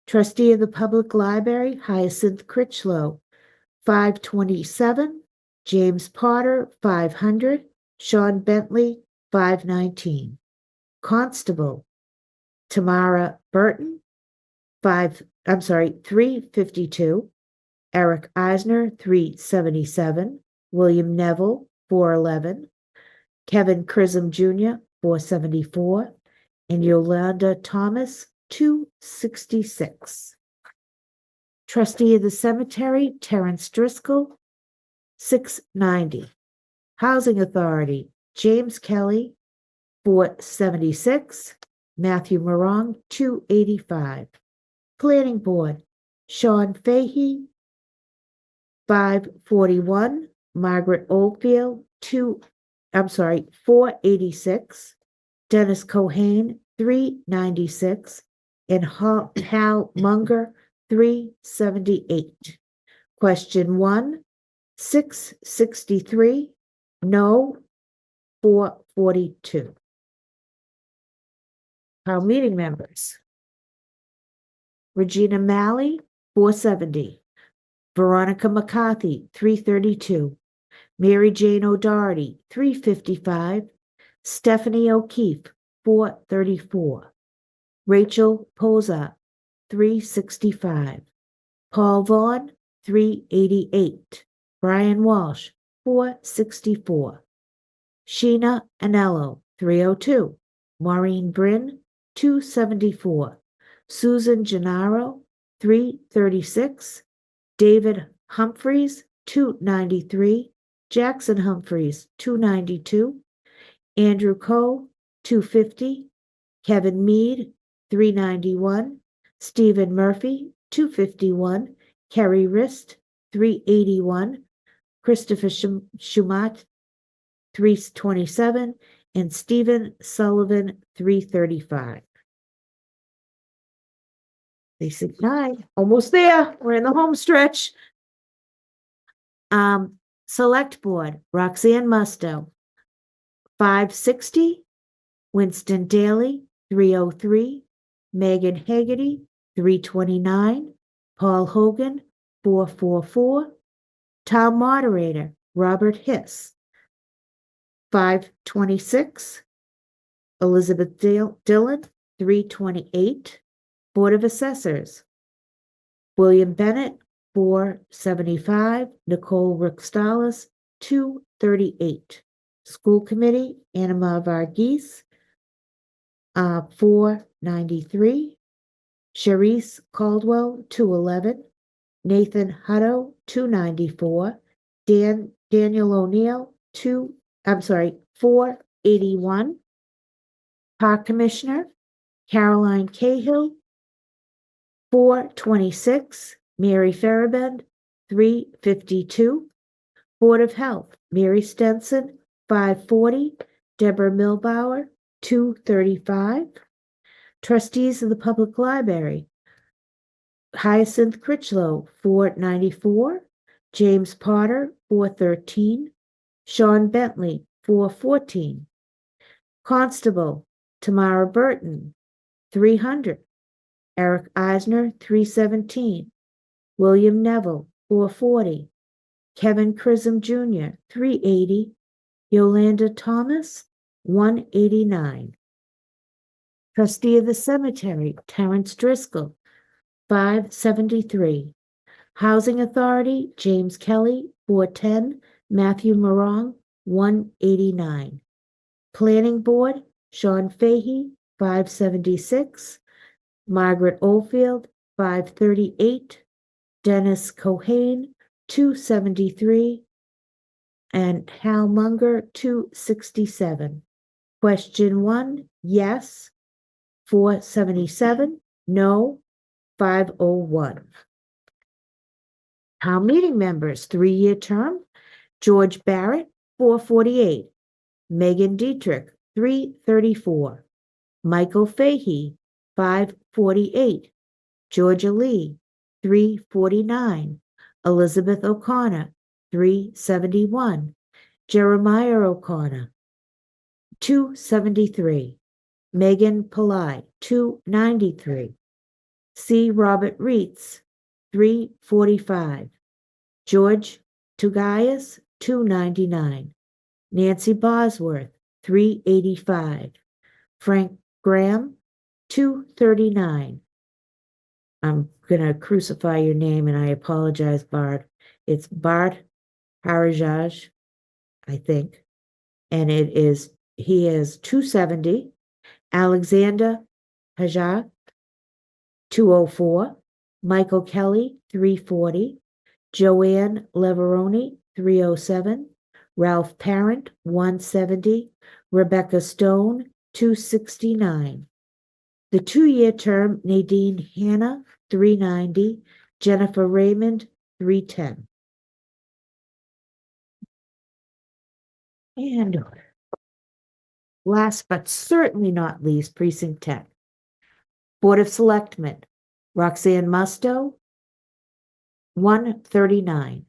Speaker 4: Trustee of the Public Library, Hyacinth Critchlow, 527. James Potter, 500. Sean Bentley, 519. Constable, Tamara Burton, 352. Eric Eisner, 377. William Neville, 411. Kevin Chisholm Jr., 474. And Yolanda Thomas, 266. Trustee of the Cemetery, Terrence Driscoll, 690. Housing Authority, James Kelly, 476. Matthew Morong, 285. Planning Board, Sean Fahey, 541. Margaret Oldfield, 486. Dennis Cohane, 396. And Hal Munger, 378. Question 1, 663. No, 442. Our meeting members. Regina Malley, 470. Veronica McCarthy, 332. Mary Jane O'Doherty, 355. Stephanie O'Keefe, 434. Rachel Poza, 365. Paul Vaughn, 388. Brian Walsh, 464. Sheena Anello, 302. Maureen Bryn, 274. Susan Gennaro, 336. David Humphreys, 293. Jackson Humphreys, 292. Andrew Coe, 250. Kevin Mead, 391. Stephen Murphy, 251. Kerry Rist, 381. Christopher Schumatt, 327. And Stephen Sullivan, 335. They said 9, almost there. We're in the home stretch. Select Board, Roxanne Musto, 560. Winston Daly, 303. Megan Haggerty, 329. Paul Hogan, 444. Town Moderator, Robert Hiss, 526. Elizabeth Dillon, 328. Board of Assessors, William Bennett, 475. Nicole Rickstalis, 238. School Committee, Anima Varghese, 493. Sharice Caldwell, 211. Nathan Hutto, 294. Daniel O'Neill, 481. Park Commissioner, Caroline Cahill, 426. Mary Farabend, 352. Board of Health, Mary Stenson, 540. Deborah Milbauer, 235. Trustees of the Public Library, Hyacinth Critchlow, 494. James Potter, 413. Sean Bentley, 414. Constable, Tamara Burton, 300. Eric Eisner, 317. William Neville, 440. Kevin Chisholm Jr., 380. Yolanda Thomas, 189. Trustee of the Cemetery, Terrence Driscoll, 573. Housing Authority, James Kelly, 410. Matthew Morong, 189. Planning Board, Sean Fahey, 576. Margaret Oldfield, 538. Dennis Cohane, 273. And Hal Munger, 267. Question 1, yes, 477. No, 501. Town meeting members, 3-year term. George Barrett, 448. Megan Dietrich, 334. Michael Fahey, 548. Georgia Lee, 349. Elizabeth O'Connor, 371. Jeremiah O'Connor, 273. Megan Pillai, 293. C. Robert Reitz, 345. George Tugayas, 299. Nancy Bosworth, 385. Frank Graham, 239. I'm gonna crucify your name and I apologize, Bart. It's Bart Harajaj, I think. And he is 270. Alexander Hajar, 204. Michael Kelly, 340. Joanne Leveroni, 307. Ralph Parent, 170. Rebecca Stone, 269. The 2-year term, Nadine Hanna, 390. Jennifer Raymond, 310. And last but certainly not least, Precinct 10. Board of Selectmen, Roxanne Musto, 139.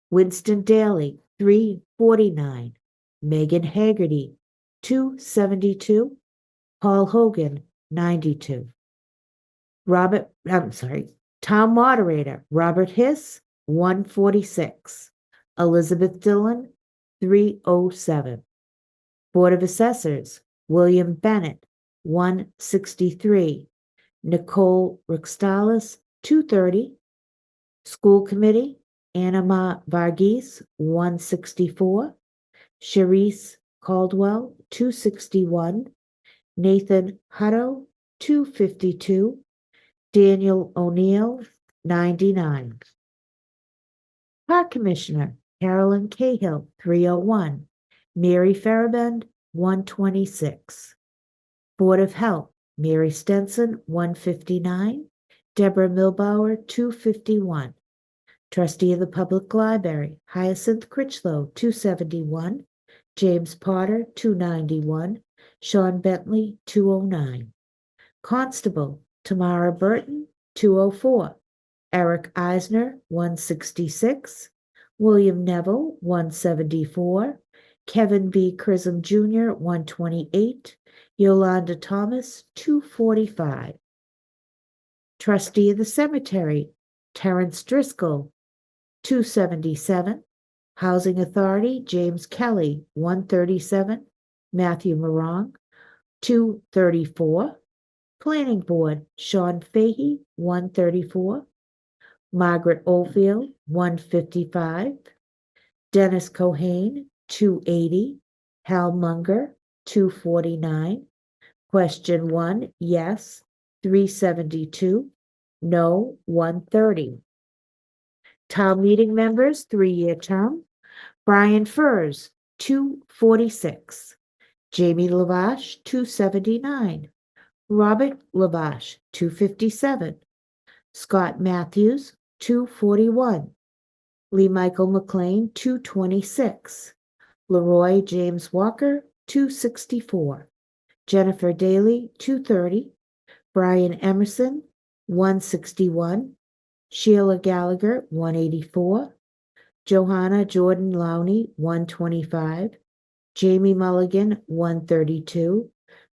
Speaker 4: Winston Daly, 349. Megan Haggerty, 272. Paul Hogan, 92. Town Moderator, Robert Hiss, 146. Elizabeth Dillon, 307. Board of Assessors, William Bennett, 163. Nicole Rixtalis, 230. School Committee, Anima Varghese, 164. Sharice Caldwell, 261. Nathan Hutto, 252. Daniel O'Neill, 99. Park Commissioner, Carolyn Cahill, 301. Mary Farabend, 126. Board of Health, Mary Stenson, 159. Deborah Milbauer, 251. Trustee of the Public Library, Hyacinth Critchlow, 271. James Potter, 291. Sean Bentley, 209. Constable, Tamara Burton, 204. Eric Eisner, 166. William Neville, 174. Kevin B. Chisholm Jr., 128. Yolanda Thomas, 245. Trustee of the Cemetery, Terrence Driscoll, 277. Housing Authority, James Kelly, 137. Matthew Morong, 234. Planning Board, Sean Fahey, 134. Margaret Oldfield, 155. Dennis Cohane, 280. Hal Munger, 249. Question 1, yes, 372. No, 130. Town meeting members, 3-year term. Brian Furs, 246. Jamie Lavash, 279. Robert Lavash, 257. Scott Matthews, 241. Lee Michael McLean, 226. Leroy James Walker, 264. Jennifer Daly, 230. Brian Emerson, 161. Sheila Gallagher, 184. Johanna Jordan Lowney, 125. Jamie Mulligan, 132.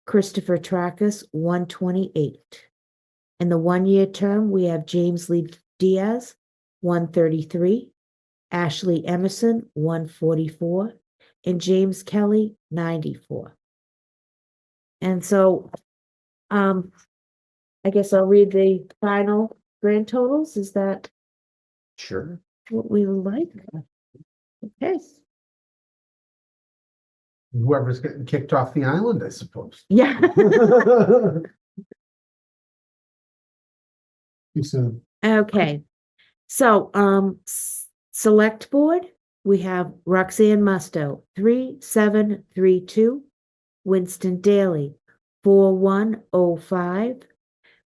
Speaker 4: Christopher Tracus, 128. In the 1-year term, we have James Lee Diaz, 133. Ashley Emerson, 144. And James Kelly, 94. And so, I guess I'll read the final grand totals. Is that
Speaker 5: Sure.
Speaker 4: what we would like? Okay.
Speaker 5: Whoever's getting kicked off the island, I suppose.
Speaker 4: Yeah.
Speaker 5: Too soon.
Speaker 4: Okay. So, select board, we have Roxanne Musto, 3732. Winston Daly, 4105.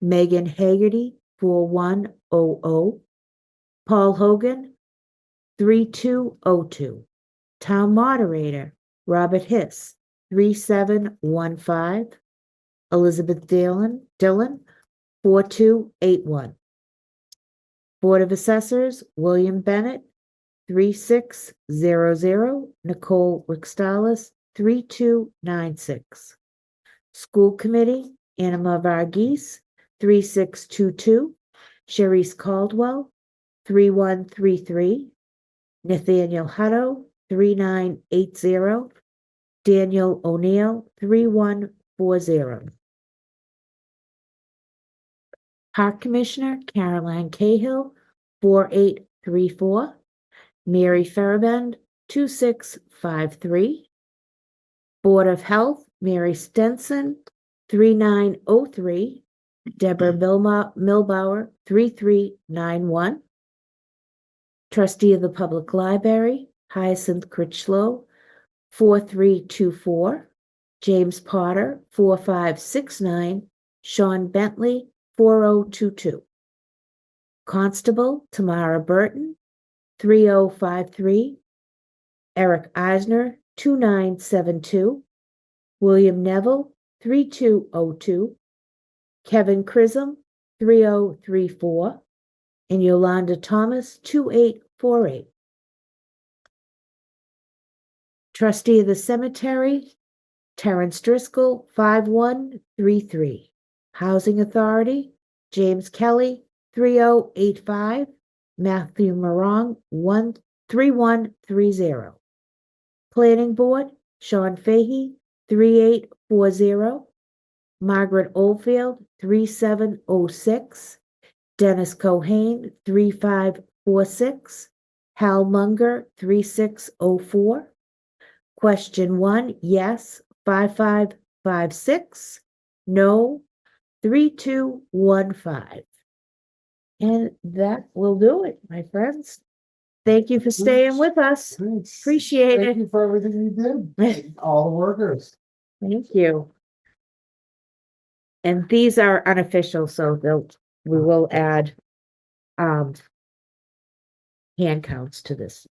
Speaker 4: Megan Haggerty, 4100. Paul Hogan, 3202. Town Moderator, Robert Hiss, 3715. Elizabeth Dillon, 4281. Board of Assessors, William Bennett, 3600. Nicole Rixtalis, 3296. School Committee, Anima Varghese, 3622. Sharice Caldwell, 3133. Nathaniel Hutto, 3980. Daniel O'Neill, 3140. Park Commissioner Caroline Cahill, 4834. Mary Farabend, 2653. Board of Health, Mary Stenson, 3903. Deborah Milbauer, 3391. Trustee of the Public Library, Hyacinth Critchlow, 4324. James Potter, 4569. Sean Bentley, 4022. Constable, Tamara Burton, 3053. Eric Eisner, 2972. William Neville, 3202. Kevin Chisholm, 3034. And Yolanda Thomas, 2848. Trustee of the Cemetery, Terrence Driscoll, 5133. Housing Authority, James Kelly, 3085. Matthew Morong, 3130. Planning Board, Sean Fahey, 3840. Margaret Oldfield, 3706. Dennis Cohane, 3546. Hal Munger, 3604. Question 1, yes, 5556. No, 3215. And that will do it, my friends. Thank you for staying with us.
Speaker 5: Thanks.
Speaker 4: Appreciate
Speaker 5: Thank
Speaker 4: it.
Speaker 5: you for everything you did, all the workers.
Speaker 4: Thank you. And these are unofficial, so we will add hand counts to this.